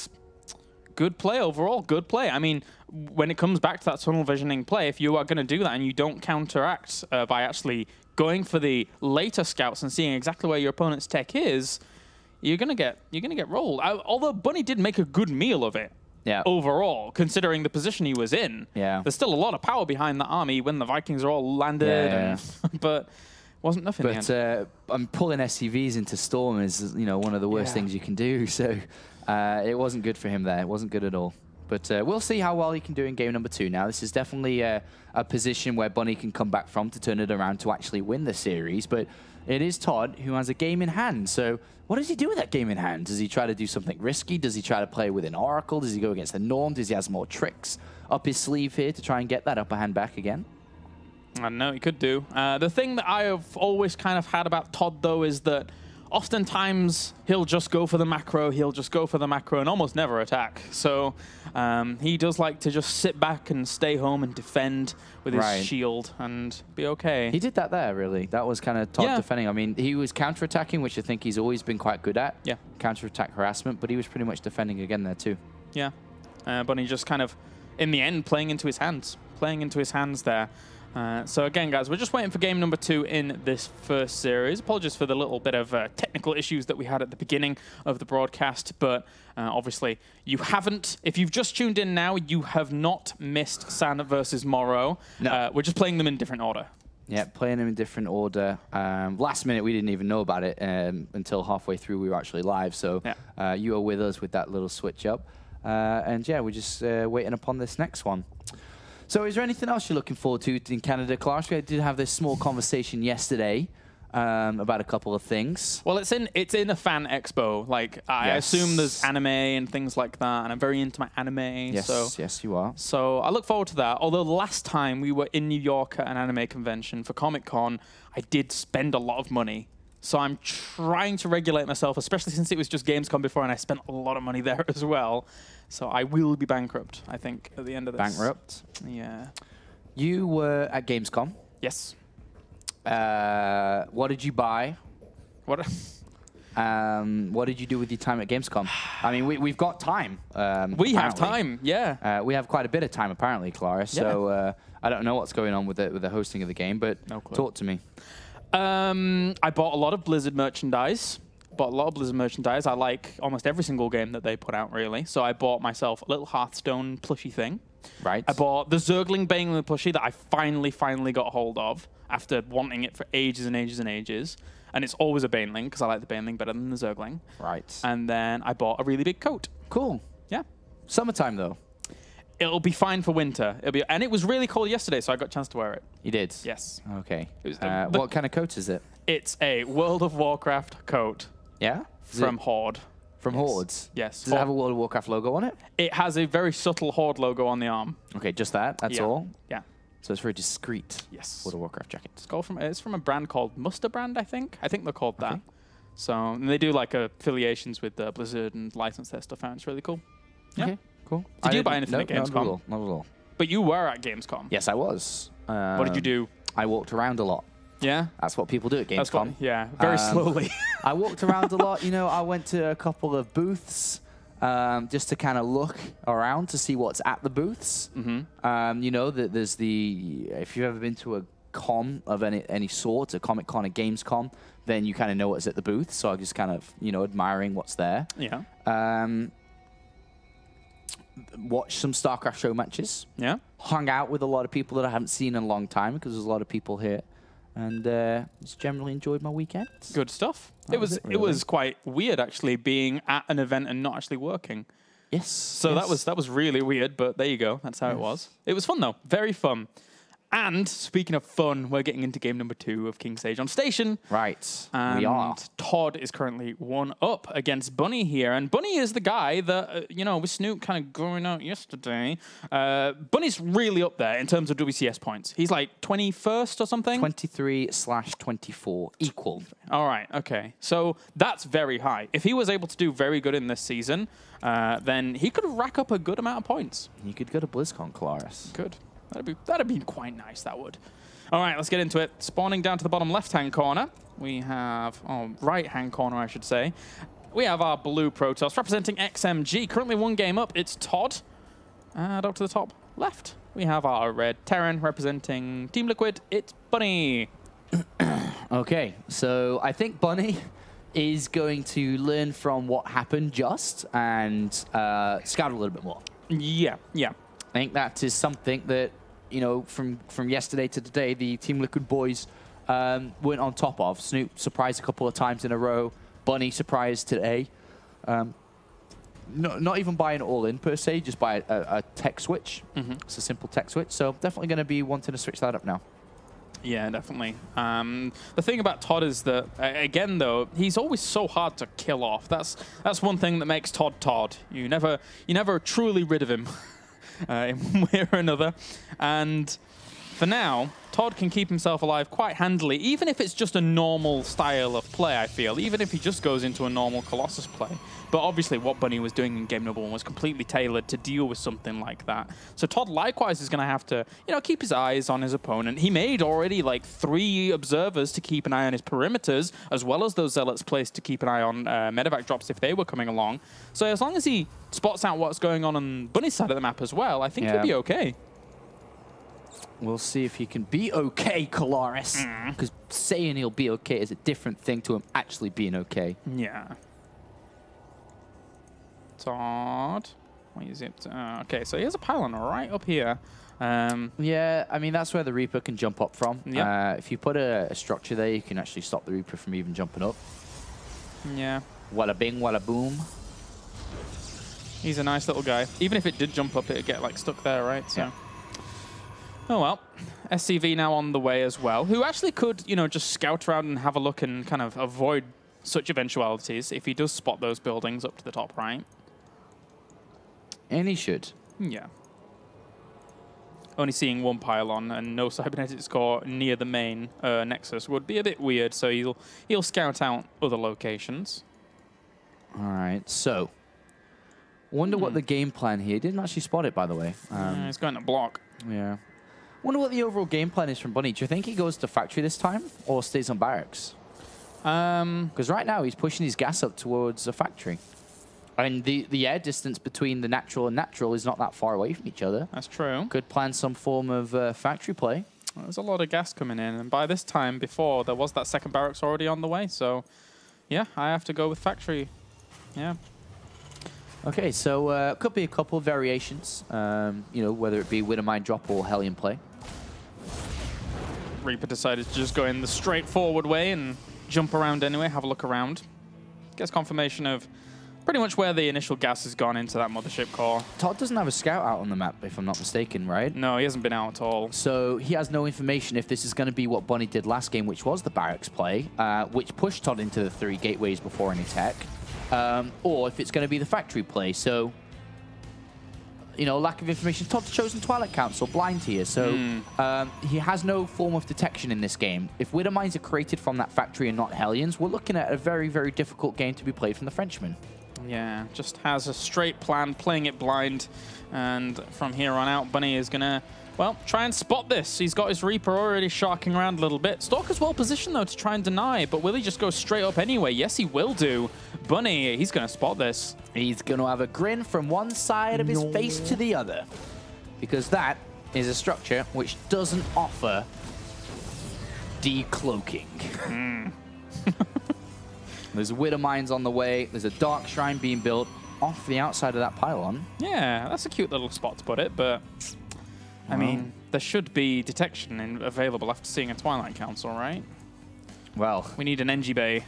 good play overall, good play. I mean, when it comes back to that tunnel visioning play, if you are going to do that and you don't counteract by actually going for the later scouts and seeing exactly where your opponent's tech is, you're gonna get rolled. Although Bunny did make a good meal of it. Yeah. Overall, considering the position he was in. Yeah. There's still a lot of power behind the army when the Vikings are all landed. Yeah. But wasn't nothing. But I'm pulling SCVs into Storm is one of the worst things you can do. So it wasn't good for him there. It wasn't good at all. But we'll see how well he can do in game number 2 now. This is definitely a position where Bunny can come back from to turn it around to actually win the series. But it is ToD who has a game in hand. So what does he do with that game in hand? Does he try to do something risky? Does he try to play with an Oracle? Does he go against the norm? Does he have more tricks up his sleeve here to try and get that upper hand back again? I don't know, he could do. The thing that I have always kind of had about ToD, though, is that oftentimes he'll just go for the macro, and almost never attack. So he does like to just sit back and stay home and defend with his shield and be okay. He did that there, really. That was kind of ToD defending. I mean, he was counterattacking, which I think he's always been quite good at. Yeah. Counterattack harassment, but he was pretty much defending again there too. Yeah. Bunny just kind of, in the end, playing into his hands there. So again, guys, we're just waiting for game number 2 in this first series. Apologies for the little bit of technical issues that we had at the beginning of the broadcast, but obviously you haven't. If you've just tuned in now, you have not missed San versus Morrow. No. We're just playing them in different order. Yeah, playing them in different order. Last minute, we didn't even know about it until halfway through we were actually live. So you were with us with that little switch up. And yeah, we're just waiting upon this next one. So is there anything else you're looking forward to in Canada, Clark? We did have this small conversation yesterday about a couple of things. Well, it's in a fan expo. Like, I assume there's anime and things like that, and I'm very into my anime. Yes, yes, you are. So I look forward to that. Although the last time we were in New York at an anime convention for Comic-Con, I did spend a lot of money. So I'm trying to regulate myself, especially since it was just Gamescom before, and I spent a lot of money there as well. So I will be bankrupt, I think, at the end of this. Bankrupt? Yeah. You were at Gamescom. Yes. What did you buy? What did you do with your time at Gamescom? I mean, we've got time. We have time, yeah. We have quite a bit of time, apparently, Clara. So I don't know what's going on with the hosting of the game, but talk to me. I bought a lot of Blizzard merchandise. I like almost every single game that they put out, really. So I bought myself a little Hearthstone plushie thing. Right. I bought the Zergling Baneling plushie that I finally got hold of after wanting it for ages and ages and ages. And it's always a Baneling, because I like the Baneling better than the Zergling. Right. And then I bought a really big coat. Cool. Yeah. Summertime, though. It'll be fine for winter. And it was really cold yesterday, so I got a chance to wear it. You did? Yes. Okay. What kind of coat is it? It's a World of Warcraft coat. Yeah? From Horde. From Hordes? Yes. Does it have a World of Warcraft logo on it? It has a very subtle Horde logo on the arm. Okay, just that? That's all? Yeah. So it's very discreet. Yes. World of Warcraft jacket. It's from a brand called Muster Brand, I think. I think they're called that. So and they do like affiliations with Blizzard and license their stuff out. It's really cool. Yeah. Okay, cool. Did you buy anything at Gamescom? Not at all. But you were at Gamescom. Yes, I was. What did you do? I walked around a lot. Yeah? That's what people do at Gamescom. Very slowly. I walked around a lot. You know, I went to a couple of booths just to kind of look around to see what's at the booths. Mm-hmm. You know, there's if you've ever been to a con of any sort, a Comic-Con, a Gamescom, then you kind of know what's at the booth. So I just kind of, admiring what's there. Yeah. Watched some StarCraft show matches. Yeah. Hung out with a lot of people that I haven't seen in a long time because there's a lot of people here. And just generally enjoyed my weekend. Good stuff. It was quite weird, actually, being at an event and not actually working. Yes. So that was really weird, but there you go. That's how it was. It was fun, though. Very fun. And speaking of fun, we're getting into game number 2 of King Sage on Station. Right, And we are. ToD is currently 1-up against Bunny here. And Bunny is the guy that, you know, with Snoop kind of going out yesterday, Bunny's really up there in terms of WCS points. He's like 21st or something? 23/24, equal. All right, okay. So that's very high. If he was able to do very good in this season, then he could rack up a good amount of points. You could go to BlizzCon, Claris. Good. That'd be quite nice, that would. All right, let's get into it. Spawning down to the bottom left-hand corner, we have, right-hand corner, I should say. We have our blue Protoss representing XMG. Currently 1 game up, it's ToD. And up to the top left, we have our red Terran representing Team Liquid. It's Bunny. Okay, so I think Bunny is going to learn from what happened just and scout a little bit more. Yeah, yeah. I think that is something that, you know, from yesterday to today, the Team Liquid boys weren't on top of. Snoop surprised a couple of times in a row. Bunny surprised today. Not even by an all-in per se, just by a tech switch. It's a simple tech switch. So definitely going to be wanting to switch that up now. Yeah, definitely. The thing about ToD is that, again, though, he's always so hard to kill off. That's one thing that makes ToD ToD. You never truly rid of him. In one way or another. And for now, ToD can keep himself alive quite handily, even if it's just a normal style of play, I feel, even if he just goes into a normal Colossus play. But obviously what Bunny was doing in game number 1 was completely tailored to deal with something like that. So ToD likewise is going to have to, you know, keep his eyes on his opponent. He made already like 3 observers to keep an eye on his perimeters, as well as those zealots placed to keep an eye on medevac drops if they were coming along. So as long as he spots out what's going on Bunny's side of the map as well, I think he'll be okay. We'll see if he can be okay, Colaris. Because saying he'll be okay is a different thing to him actually being okay. Yeah. ToD. Where is it? Okay, so he has a pylon right up here. Yeah, I mean, that's where the Reaper can jump up from. Yep. If you put a structure there, you can actually stop the Reaper from even jumping up. Yeah. Walla bing, walla boom. He's a nice little guy. Even if it did jump up, it'd get like stuck there, right? So. Yeah. Oh well. SCV now on the way as well, who actually could, you know, just scout around and have a look and kind of avoid such eventualities if he does spot those buildings up to the top right. And he should. Yeah. Only seeing 1 pylon and no cybernetics core near the main nexus would be a bit weird, so he'll scout out other locations. All right, so wonder what the game plan here. Didn't actually spot it, by the way. He's going to block. Yeah. Wonder what the overall game plan is from Bunny. Do you think he goes to factory this time or stays on barracks? Because right now he's pushing his gas up towards a factory. And the air distance between the natural and natural is not that far away from each other. That's true. Could plan some form of factory play. There's a lot of gas coming in. And by this time before, there was that second barracks already on the way. So, yeah, I have to go with factory. Yeah. Okay, so could be a couple of variations, you know, whether it be Widowmine drop or Hellion play. Reaper decided to just go in the straightforward way and jump around anyway, have a look around. Gets confirmation of pretty much where the initial gas has gone into that mothership core. ToD doesn't have a scout out on the map, if I'm not mistaken, right? No, he hasn't been out at all. So he has no information if this is going to be what Bunny did last game, which was the barracks play, which pushed ToD into the 3 gateways before any tech, or if it's going to be the factory play. So, you know, lack of information. ToD's chosen Twilight Council, blind here, so he has no form of detection in this game. If Widowmines are created from that factory and not Hellions, we're looking at a very, very difficult game to be played from the Frenchman. Yeah, just has a straight plan, playing it blind, and from here on out, Bunny is going to, well, try and spot this. He's got his Reaper already sharking around a little bit. Stalker's well positioned, though, to try and deny, but will he just go straight up anyway? Yes, he will do. Bunny, he's going to spot this. He's going to have a grin from one side of his face to the other, because that is a structure which doesn't offer decloaking. There's Widowmines on the way. There's a Dark Shrine being built off the outside of that pylon. Yeah, that's a cute little spot to put it, but I mean, there should be detection available after seeing a Twilight Council, right? Well, we need an NG Bay.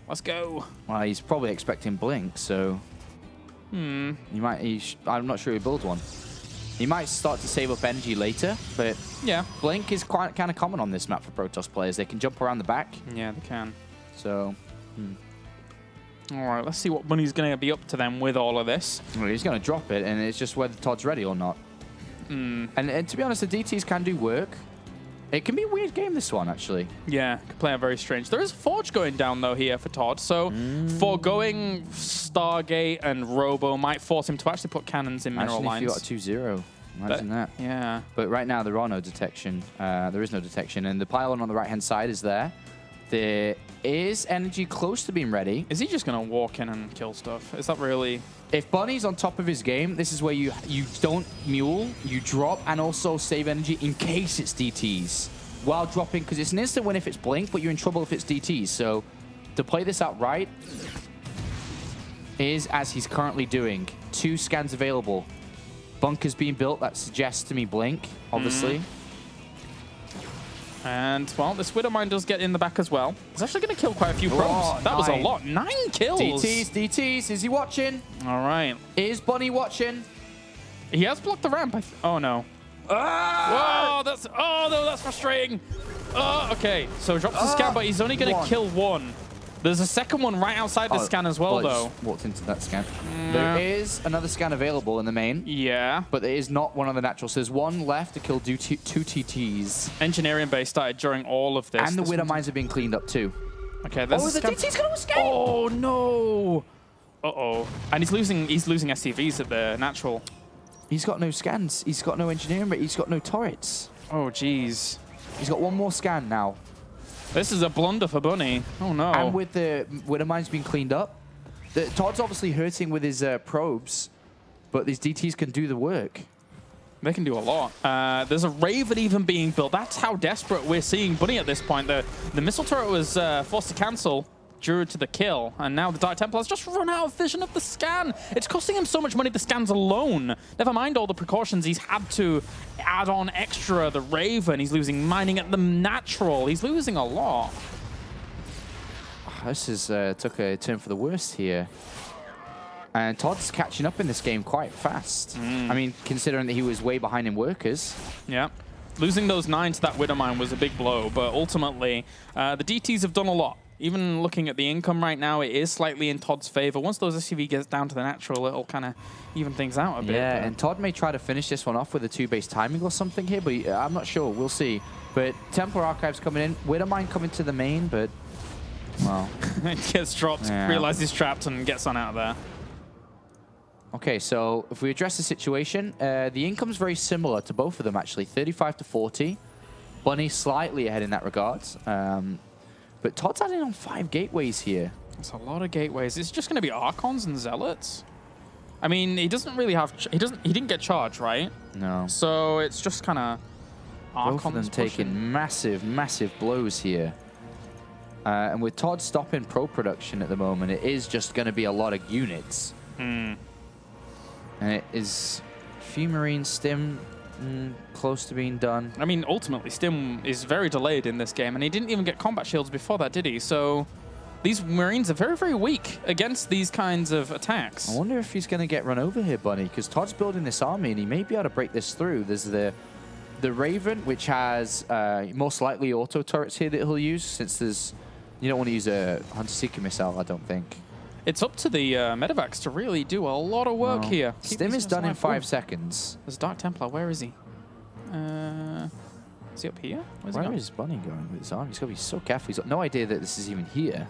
Let's go. Well, he's probably expecting Blink, so he might. I'm not sure he builds one. He might start to save up energy later, but Yeah. Blink is quite kind of common on this map for Protoss players. They can jump around the back. Yeah, they can. So, All right, let's see what Bunny's going to be up to then with all of this. well, he's going to drop it, and it's just whether ToD's ready or not. And to be honest, the DTs can do work. It can be a weird game, this one, actually. Yeah, could play out very strange. There is Forge going down, though, here for ToD. So foregoing Stargate and Robo might force him to actually put cannons in mineral lines. If you got a 2-0, imagine that. Yeah. But right now, there are no detection. There is no detection. And the pylon on the right-hand side is there. There is energy close to being ready. Is he just going to walk in and kill stuff? Is that really... If Bunny's on top of his game, this is where you don't mule, you drop, and also save energy in case it's DTs. While dropping, because it's an instant win if it's Blink, but you're in trouble if it's DTs. So to play this out right is as he's currently doing. 2 scans available. Bunkers being built, that suggests to me Blink, obviously. And, well, this Widowmine does get in the back as well. He's actually going to kill quite a few probes. That was a lot. 9 kills. DTs. Is he watching? All right. Is Bunny watching? He has blocked the ramp. Oh, no. Whoa, that's... Oh, no, that's frustrating. Oh, okay. So drops the scan, but he's only going to kill 1. There's a second one right outside the scan as well, though. Just walked into that scan. There is another scan available in the main. Yeah. But there is not one on the natural. So there's 1 left to kill 2 TTs. Engineering base started during all of this. And the Widow mines are being cleaned up too. Okay, there's the DT's going to escape! Oh, no. Uh-oh. And he's losing SCVs at the natural. He's got no scans. He's got no engineering, but he's got no turrets. Oh, jeez. He's got 1 more scan now. This is a blunder for Bunny. Oh, no. And with the Widow mines being cleaned up, ToD's obviously hurting with his probes, but these DTs can do the work. They can do a lot. There's a Raven even being built. That's how desperate we're seeing Bunny at this point. The missile turret was forced to cancel due to the kill, and now the Dark Templar has just run out of vision of the scan. It's costing him so much money, the scans alone. Never mind all the precautions he's had to add on extra. The Raven, he's losing mining at the natural. He's losing a lot. This is took a turn for the worst here. And ToD's catching up in this game quite fast. I mean, considering that he was way behind in workers. Yeah. Losing those 9 to that Widowmine was a big blow, but ultimately, the DTs have done a lot. Even looking at the income right now, it is slightly in ToD's favor. Once those SCV gets down to the natural, it'll kind of even things out a bit. Yeah, and ToD may try to finish this one off with a 2-base timing or something here, but I'm not sure. We'll see. But Templar Archives coming in. Widowmine coming to the main, but, well. It gets dropped, realizes he's trapped, and gets on out of there. Okay, so if we address the situation, the income's very similar to both of them, actually. 35 to 40. Bunny slightly ahead in that regard. But ToD's adding on 5 gateways here. That's a lot of gateways. It's just going to be Archons and Zealots. I mean, he doesn't really have... He didn't get charged, right? No. So it's just kind of Archons both of them taking massive, massive blows here. And with ToD stopping pro production at the moment, it is just going to be a lot of units. And it is a few Marines, Stim... close to being done. I mean, ultimately, Stim is very delayed in this game, and he didn't even get combat shields before that, did he? So these Marines are very, very weak against these kinds of attacks. I wonder if he's going to get run over here, Bunny, because ToD's building this army, and he may be able to break this through. There's the Raven, which has most likely auto turrets here that he'll use, since there's... You don't want to use a Hunter-Seeker missile, I don't think. It's up to the medevacs to really do a lot of work here. Stim is done in 5 seconds. There's Dark Templar. Where is he? Is he up here? Where is Bunny going with his army? He's got to be so careful. He's got no idea that this is even here.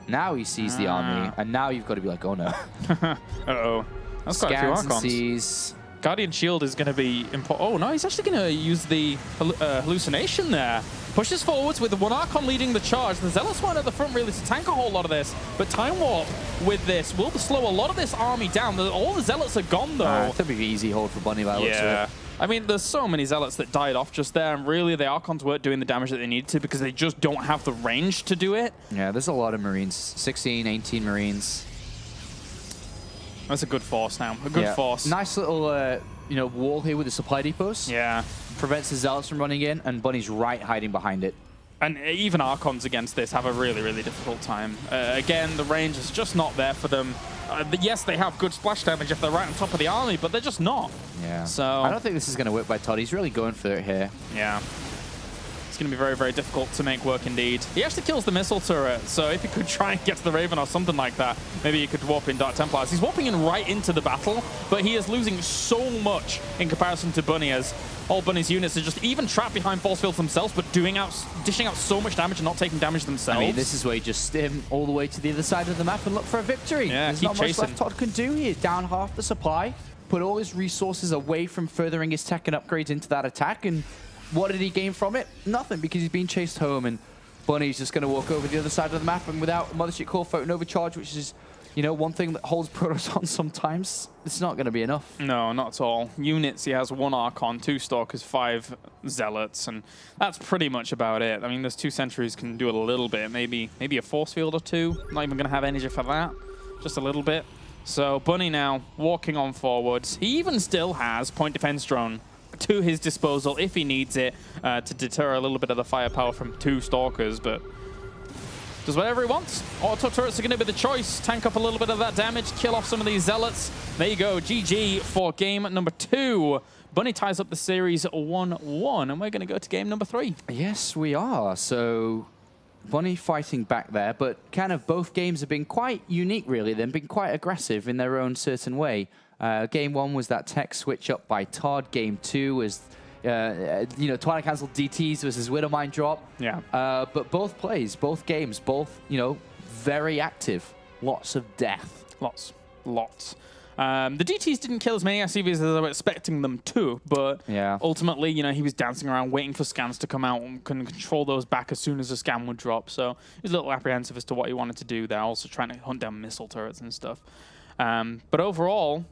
Now he sees the army, and now you've got to be like, oh no. Uh-oh. That's quite a few Archons. Guardian Shield is going to be important. Oh no, he's actually going to use the hallucination there. Pushes forwards with the 1 Archon leading the charge. The Zealots weren't at the front really to tank a whole lot of this, but Time Warp with this will slow a lot of this army down. All the Zealots are gone though. It's a big easy hold for Bunny by the looks of it. I mean, there's so many Zealots that died off just there, and really the Archons weren't doing the damage that they needed to because they just don't have the range to do it. Yeah, there's a lot of Marines. 16, 18 Marines. That's a good force now. A good force. Nice little, you know, wall here with the supply depots. Yeah. Prevents the Zealots from running in, and Bunny's right hiding behind it. And even Archons against this have a really, really difficult time. Again, the range is just not there for them. Yes, they have good splash damage if they're right on top of the army, but they're just not. Yeah. So I don't think this is going to work by ToD. He's really going for it here. Yeah. It's going to be very, very difficult to make work indeed. He actually kills the missile turret, so if he could try and get to the Raven or something like that, maybe he could warp in Dark Templars. He's warping in right into the battle, but he is losing so much in comparison to Bunny, as all Bunny's units are just even trapped behind force fields themselves, but dishing out so much damage and not taking damage themselves. I mean, this is where you just stim all the way to the other side of the map and look for a victory. Yeah, There's keep not chasing. much left ToD can do here. Down half the supply, put all his resources away from furthering his tech and upgrades into that attack, and what did he gain from it? Nothing, because he's being chased home, and Bunny's just going to walk over the other side of the map, and without Mothership Core Photon Overcharge, which is, you know, one thing that holds Protoss on sometimes, it's not going to be enough. No, not at all. Units, he has 1 Archon, 2 Stalkers, 5 Zealots, and that's pretty much about it. I mean, those 2 Sentries can do a little bit, maybe a Force Field or 2. Not even going to have energy for that, just a little bit. So Bunny now walking on forwards. He even still has Point Defense Drone to his disposal if he needs it to deter a little bit of the firepower from 2 Stalkers, but does whatever he wants. Auto turrets are going to be the choice. Tank up a little bit of that damage, kill off some of these Zealots. There you go, GG for game number 2. Bunny ties up the series 1-1, and we're going to go to game number 3. Yes, we are. So Bunny fighting back there, but kind of both games have been quite unique, really. They've been quite aggressive in their own certain way. Game 1 was that tech switch up by ToD. Game 2 was, you know, Twilight Council DTs versus Widowmine drop. Yeah. But both plays, both games, both, you know, very active. Lots of death. Lots. The DTs didn't kill as many SCVs as I was expecting them to, but yeah, ultimately, you know, he was dancing around waiting for scans to come out and can control those back as soon as a scan would drop. So he was a little apprehensive as to what he wanted to do there, also trying to hunt down missile turrets and stuff. But overall,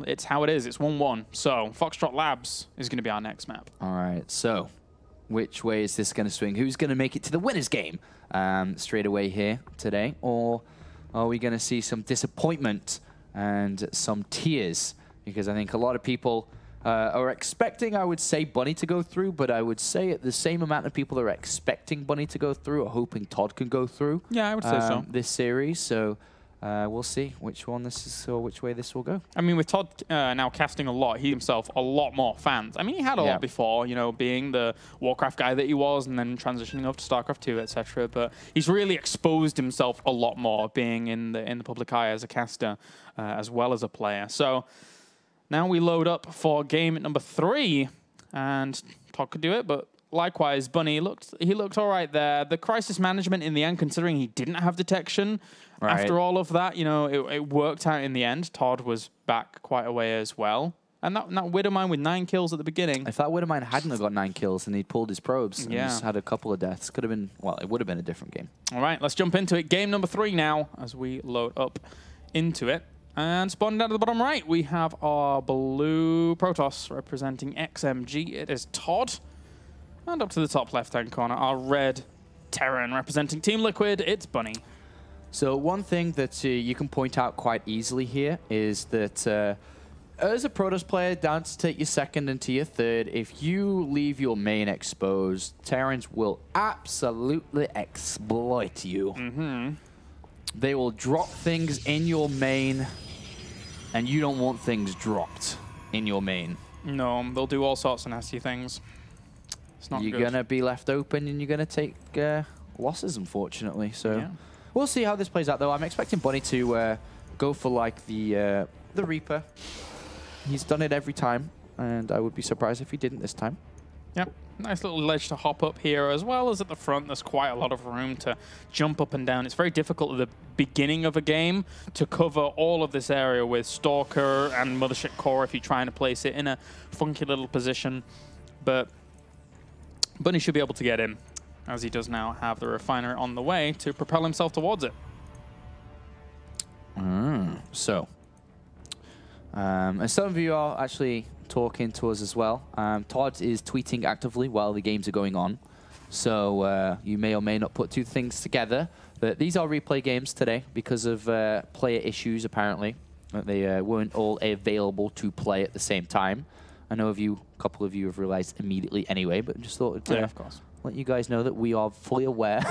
it's how it is. It's 1-1. So Foxtrot Labs is going to be our next map. All right. So which way is this going to swing? Who's going to make it to the winner's game straight away here today? Or are we going to see some disappointment and some tears? Because I think a lot of people are expecting, I would say, Bunny to go through, but I would say the same amount of people that are expecting Bunny to go through are hoping ToD can go through. Yeah, I would say so. This series. So we'll see which one this is or which way this will go. I mean, with ToD now casting a lot, he himself a lot more fans. I mean, he had a lot before, you know, being the Warcraft guy that he was, and then transitioning over to StarCraft 2, etc. But he's really exposed himself a lot more, being in the public eye as a caster as well as a player. So now we load up for game number 3, and ToD could do it, but likewise, Bunny looked all right there. The crisis management in the end, considering he didn't have detection. Right. After all of that, you know, it worked out in the end. ToD was back quite a way as well. And that Widowmine with 9 kills at the beginning. If that Widowmine hadn't have got 9 kills and he'd pulled his probes and just had a couple of deaths, could have been, well, it would have been a different game. All right, let's jump into it. Game number 3 now as we load up into it. And spawning down to the bottom right, we have our blue Protoss representing XMG. It is ToD. And up to the top left-hand corner, our red Terran representing Team Liquid. It's Bunny. So one thing that you can point out quite easily here is that as a Protoss player, down to take your second and to your third, if you leave your main exposed, Terrans will absolutely exploit you. Mm-hmm. They will drop things in your main, and you don't want things dropped in your main. No, they'll do all sorts of nasty things. It's not good. You're going to be left open, and you're going to take losses, unfortunately. So we'll see how this plays out, though. I'm expecting Bunny to go for, like, the Reaper. He's done it every time, and I would be surprised if he didn't this time. Yep. Nice little ledge to hop up here, as well as at the front. There's quite a lot of room to jump up and down. It's very difficult at the beginning of a game to cover all of this area with Stalker and Mothership Core if you're trying to place it in a funky little position. But Bunny should be able to get in, as he does now have the Refiner on the way to propel himself towards it. So, and some of you are actually talking to us as well. ToD is tweeting actively while the games are going on. So you may or may not put two things together. But these are replay games today because of player issues, apparently. They weren't all available to play at the same time. I know a couple of you have realized immediately anyway, but just thought to of course, let you guys know that we are fully aware.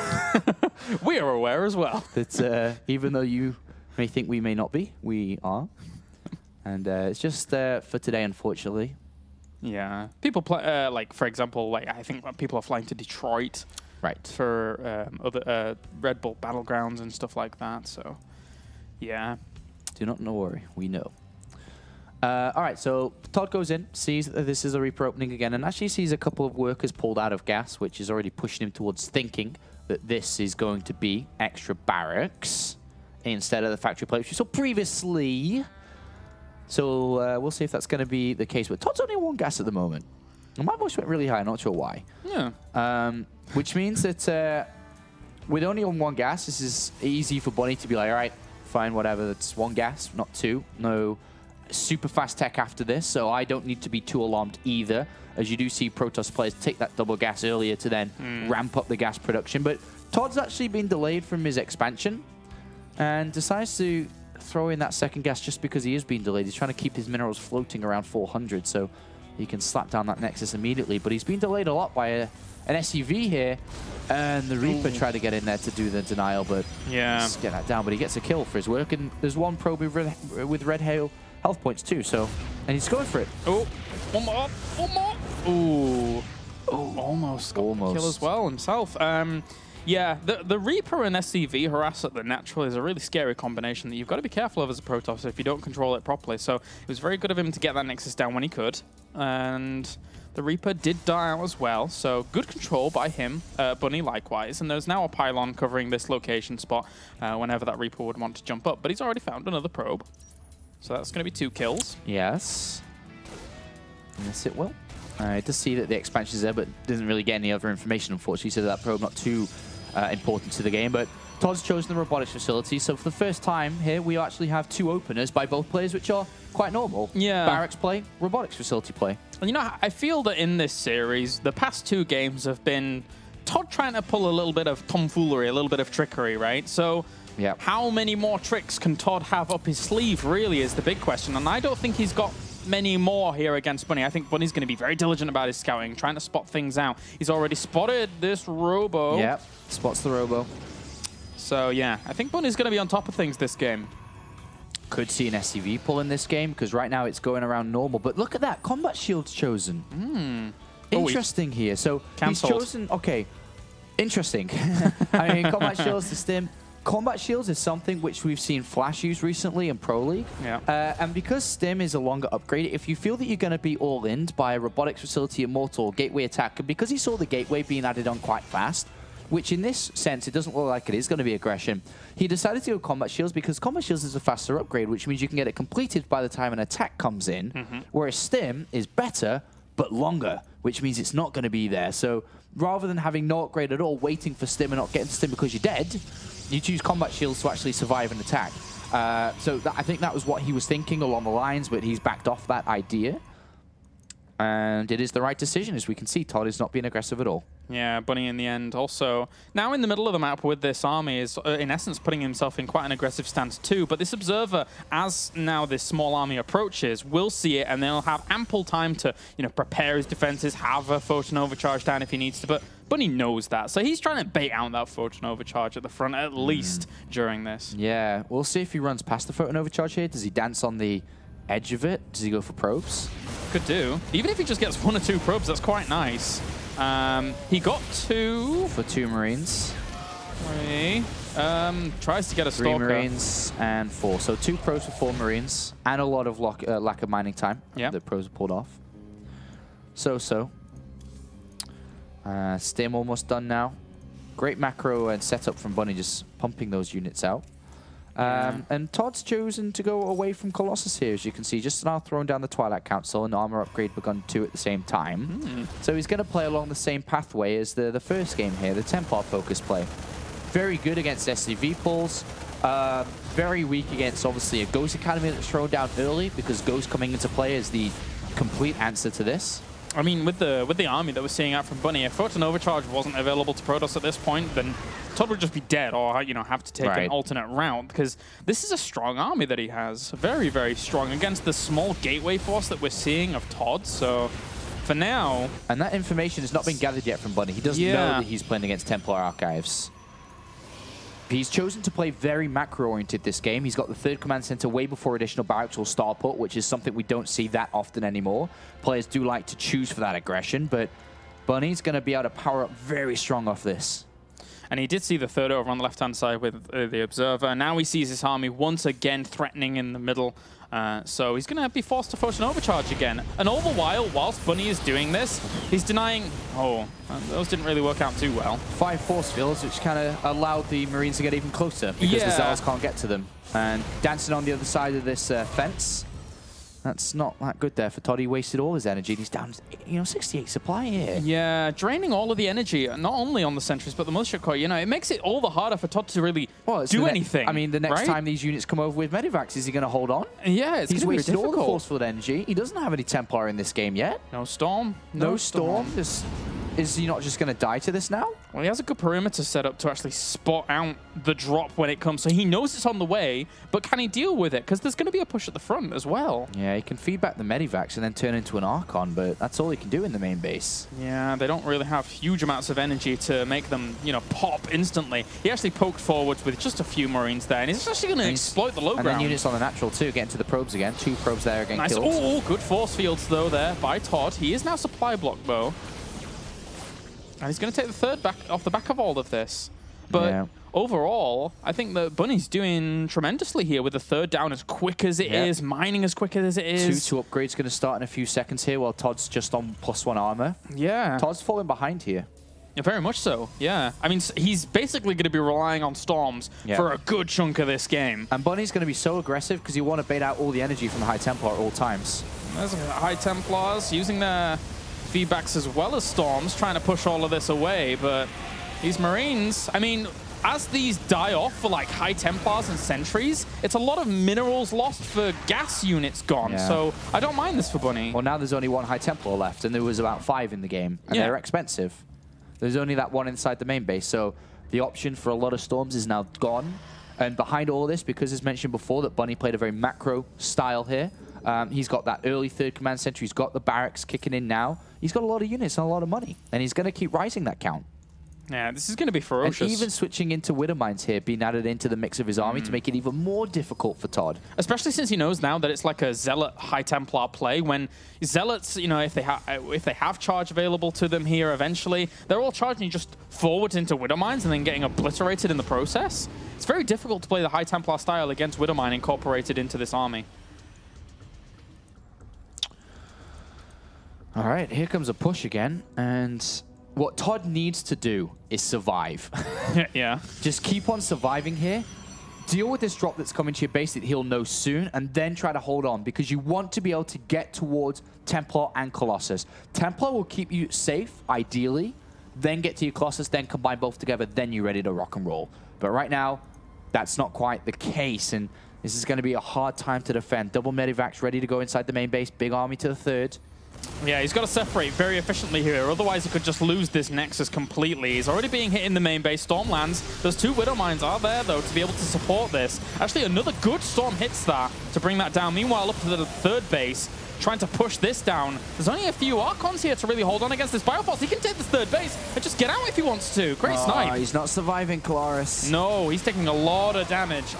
We are aware as well. That even though you may think we may not be. We are. And it's just for today, unfortunately. Yeah. People play, like, for example, like I think people are flying to Detroit. Right. For other Red Bull Battlegrounds and stuff like that. So, yeah. Do not worry. We know. All right, so ToD goes in, sees that this is a Reaper opening again, and actually sees a couple of workers pulled out of gas, which is already pushing him towards thinking that this is going to be extra barracks instead of the factory plate, which we saw previously. So we'll see if that's going to be the case. But ToD's only 1 gas at the moment. And my voice went really high, not sure why. Yeah. Which means that with only on 1 gas, this is easy for Bunny to be like, all right, fine, whatever, that's 1 gas, not 2. No super fast tech after this, so I don't need to be too alarmed either, as you do see Protoss players take that double gas earlier to then ramp up the gas production. But ToD's actually been delayed from his expansion and decides to throw in that 2nd gas just because he is being delayed. He's trying to keep his minerals floating around 400 so he can slap down that Nexus immediately. But he's been delayed a lot by an SUV here, and the Reaper tried to get in there to do the denial, but just get that down. But he gets a kill for his work, and there's 1 probe with Red Hail health points too, so, and he's going for it. Oh, 1 more, 1 more. Ooh. Oh, almost got the kill as well himself. Yeah, the Reaper and SCV harass at the natural is a really scary combination that you've got to be careful of as a Protoss if you don't control it properly. So it was very good of him to get that Nexus down when he could, and the Reaper did die out as well, so good control by him, Bunny likewise, and there's now a pylon covering this location spot whenever that Reaper would want to jump up, but he's already found another probe. So that's going to be 2 kills. Yes. Yes, it will. I does see that the expansion is there, but doesn't really get any other information, unfortunately, so that probe not too important to the game. But ToD's chosen the robotics facility, so for the first time here, we actually have 2 openers by both players, which are quite normal. Yeah. Barracks play, robotics facility play. And you know, I feel that in this series, the past 2 games have been ToD trying to pull a little bit of tomfoolery, a little bit of trickery, right? So how many more tricks can ToD have up his sleeve, really, is the big question. And I don't think he's got many more here against Bunny. I think Bunny's going to be very diligent about his scouting, trying to spot things out. He's already spotted this Robo. Yep, spots the Robo. So, yeah, I think Bunny's going to be on top of things this game. Could see an SCV pull in this game, because right now it's going around normal. But look at that, combat shield's chosen. Interesting here. So cancelled. He's chosen, okay, interesting. I mean, combat shields to stim. Combat shields is something which we've seen Flash use recently in Pro League. Yeah. And because Stim is a longer upgrade, if you feel that you're going to be all-in by a Robotics Facility Immortal Gateway attack, and because he saw the Gateway being added on quite fast, which in this sense, it doesn't look like it is going to be aggression, he decided to go Combat Shields because Combat Shields is a faster upgrade, which means you can get it completed by the time an attack comes in, whereas Stim is better, but longer, which means it's not going to be there. So rather than having no upgrade at all, waiting for Stim and not getting Stim because you're dead, you choose Combat Shields to actually survive an attack. So I think that was what he was thinking along the lines, but he's backed off that idea. And it is the right decision, as we can see. ToD is not being aggressive at all. Yeah, Bunny in the end also now in the middle of the map with this army is in essence putting himself in quite an aggressive stance too. But this Observer, as now this small army approaches, will see it and they'll have ample time to, you know, prepare his defenses, have a photon overcharge down if he needs to. But Bunny knows that, so he's trying to bait out that photon overcharge at the front at least during this. Yeah, we'll see if he runs past the photon overcharge here. Does he dance on the edge of it? Does he go for probes? Could do. Even if he just gets 1 or 2 probes, that's quite nice. He got 2. For 2 Marines. 3. Tries to get a 3 Stalker. Marines and 4. So 2 probes for 4 Marines. And a lot of lack of mining time that probes are pulled off. So. Stim almost done now. Great macro and setup from Bunny, just pumping those units out. And ToD's chosen to go away from Colossus here, as you can see, just now throwing down the Twilight Council and armor upgrade begun 2 at the same time. So he's going to play along the same pathway as the first game here, the Templar focus play. Very good against SCV pulls. Very weak against, obviously, a Ghost Academy that's thrown down early, because Ghost coming into play is the complete answer to this. I mean, with the army that we're seeing out from Bunny, if Photon Overcharge wasn't available to Protoss at this point, then ToD would just be dead or, you know, have to take an alternate route, because this is a strong army that he has. Very, very strong against the small gateway force that we're seeing of ToD, so for now... And that information has not been gathered yet from Bunny. He doesn't know that he's playing against Templar Archives. He's chosen to play very macro-oriented this game. He's got the third command center way before additional barracks or star put, which is something we don't see that often anymore. Players do like to choose for that aggression, but Bunny's going to be able to power up very strong off this. And he did see the third over on the left-hand side with the Observer. Now he sees his army once again threatening in the middle. So he's going to be forced to force an overcharge again. And all the while, whilst Bunny is doing this, he's denying... Oh, those didn't really work out too well. 5 force fields, which kind of allowed the Marines to get even closer because the Zealots can't get to them. And dancing on the other side of this fence, that's not that good there for ToD. He wasted all his energy. He's down, 68 supply here. Yeah, draining all of the energy, not only on the sentries, but the Mothership Core. It makes it all the harder for ToD to really do anything. I mean, the next time these units come over with Medivacs, is he going to hold on? Yeah, it's going to be wasted difficult. all the force field energy. He doesn't have any Templar in this game yet. No Storm. No Storm. Is he not just going to die to this now? Well, he has a good perimeter set up to actually spot out the drop when it comes. So he knows it's on the way, but can he deal with it? Because there's going to be a push at the front as well. Yeah, he can feed back the Medivacs and then turn into an Archon, but that's all he can do in the main base. Yeah, they don't really have huge amounts of energy to make them, pop instantly. He actually poked forwards with just a few Marines there, and he's actually going to exploit the low ground. And then units on the natural too, getting to the probes again. 2 probes there again killed. Oh, good force fields though there by ToD. He is now supply block though. And he's going to take the third back off the back of all of this. But overall, I think that Bunny's doing tremendously here with the third down as quick as it is, mining as quick as it is. 2 upgrades going to start in a few seconds here while ToD's just on +1 armor. Yeah. ToD's falling behind here. Yeah, very much so, yeah. I mean, he's basically going to be relying on Storms for a good chunk of this game. And Bunny's going to be so aggressive because you want to bait out all the energy from the High Templar at all times. There's High Templars using their feedbacks as well as Storms, trying to push all of this away, but these Marines, I mean, as these die off for like High Templars and Sentries, it's a lot of minerals lost for gas units gone, so I don't mind this for Bunny. Well, now there's only 1 High Templar left, and there was about 5 in the game, and they're expensive. There's only that 1 inside the main base, so the option for a lot of Storms is now gone. And behind all this, because as mentioned before, that Bunny played a very macro style here, he's got that early 3rd command center, he's got the barracks kicking in now. He's got a lot of units and a lot of money, and he's going to keep rising that count. Yeah, this is going to be ferocious. And even switching into Widow Mines here, being added into the mix of his army to make it even more difficult for ToD. Especially since he knows now that it's like a Zealot High Templar play. When Zealots, if they have charge available to them here eventually, they're all charging just forward into Widow Mines and then getting obliterated in the process. It's very difficult to play the High Templar style against Widow Mine incorporated into this army. All right, here comes a push again, and what ToD needs to do is survive. Yeah. Just keep on surviving here. Deal with this drop that's coming to your base that he'll know soon, and then try to hold on, because you want to be able to get towards Templar and Colossus. Templar will keep you safe, ideally, then get to your Colossus, then combine both together, then you're ready to rock and roll. But right now, that's not quite the case, and this is going to be a hard time to defend. Double Medivacs ready to go inside the main base, big army to the 3rd. Yeah, he's got to separate very efficiently here, otherwise he could just lose this Nexus completely. He's already being hit in the main base. Storm lands. Those 2 Widow Mines are there, though, to be able to support this. Actually, another good Storm hits that to bring that down. Meanwhile, up to the 3rd base, trying to push this down. There's only a few Archons here to really hold on against this Bioforce. He can take this 3rd base and just get out if he wants to. Great snipe. He's not surviving, Colaris. No, he's taking a lot of damage,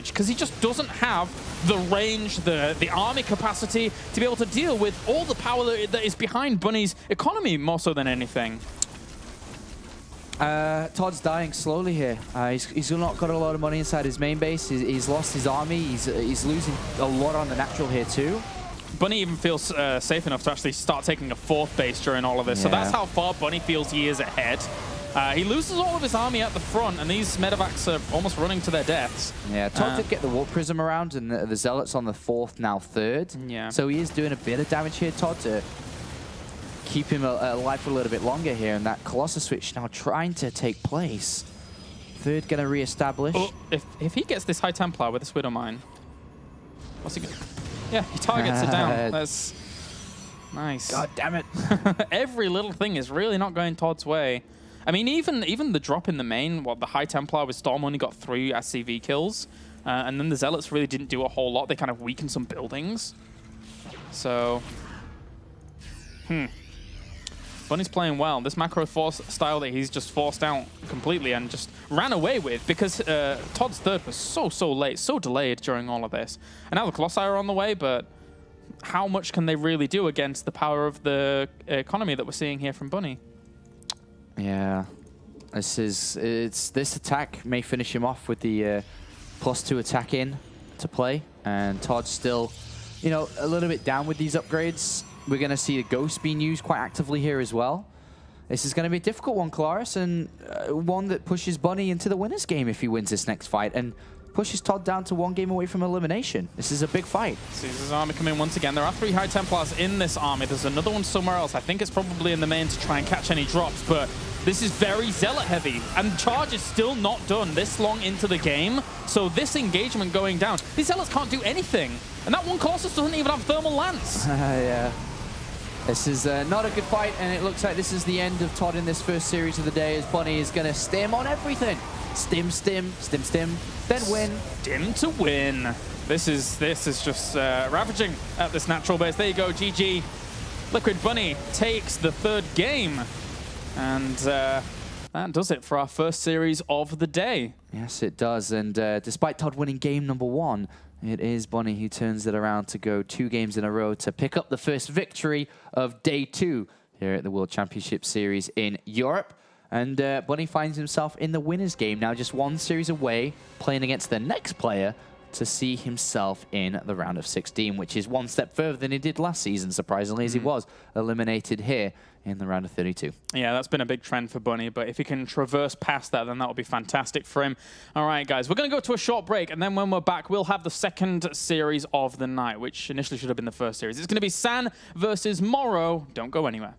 because he just doesn't have the range, the army capacity to be able to deal with all the power that is behind Bunny's economy more so than anything. ToD's dying slowly here. He's not got a lot of money inside his main base. He's lost his army. He's losing a lot on the natural here too. Bunny even feels safe enough to actually start taking a 4th base during all of this. So that's how far Bunny feels he is ahead. He loses all of his army at the front, and these Medivacs are almost running to their deaths. Yeah, ToD did get the Warp Prism around, and the Zealots on the 4th, now 3rd. Yeah. So he is doing a bit of damage here, ToD, to keep him alive for a little bit longer here, and that Colossus switch now trying to take place. 3rd going to re-establish. Oh, if he gets this High Templar with this Widow Mine, what's he going to... Yeah, he targets it down. That's nice. God damn it. Every little thing is really not going ToD's way. I mean, even the drop in the main, the High Templar with Storm only got 3 SCV kills, and then the Zealots really didn't do a whole lot. They kind of weakened some buildings. So, Bunny's playing well. This macro force style that he's just forced out completely and just ran away with because ToD's third was so late, so delayed during all of this. And now the Colossi are on the way, but how much can they really do against the power of the economy that we're seeing here from Bunny? Yeah, this attack may finish him off with the +2 attack in to play, and ToD's still, you know, a little bit down with these upgrades. We're going to see the Ghost being used quite actively here as well. This is going to be a difficult one, Claris, and one that pushes Bunny into the winner's game if he wins this next fight, and pushes ToD down to 1 game away from elimination. This is a big fight. Caesar's army coming once again. There are 3 High Templars in this army. There's another one somewhere else. I think it's probably in the main to try and catch any drops, but this is very Zealot heavy, and charge is still not done this long into the game. So this engagement going down, these Zealots can't do anything. And that one Colossus doesn't even have Thermal Lance. Yeah. This is not a good fight, and it looks like this is the end of ToD in this first series of the day, as Bunny is going to stim on everything. Stim, stim, stim, stim, then win. Stim to win. This is just ravaging at this natural base. There you go, GG. Liquid Bunny takes the 3rd game. And that does it for our first series of the day. Yes, it does. And despite ToD winning game number 1, it is Bunny who turns it around to go 2 games in a row to pick up the first victory of day 2 here at the World Championship Series in Europe. And Bunny finds himself in the winner's game, now just 1 series away, playing against the next player to see himself in the round of 16, which is 1 step further than he did last season, surprisingly, as he was eliminated here in the round of 32. Yeah, that's been a big trend for Bunny, but if he can traverse past that, then that would be fantastic for him. All right, guys, we're going to go to a short break, and then when we're back, we'll have the 2nd series of the night, which initially should have been the 1st series. It's going to be San versus Morrow. Don't go anywhere.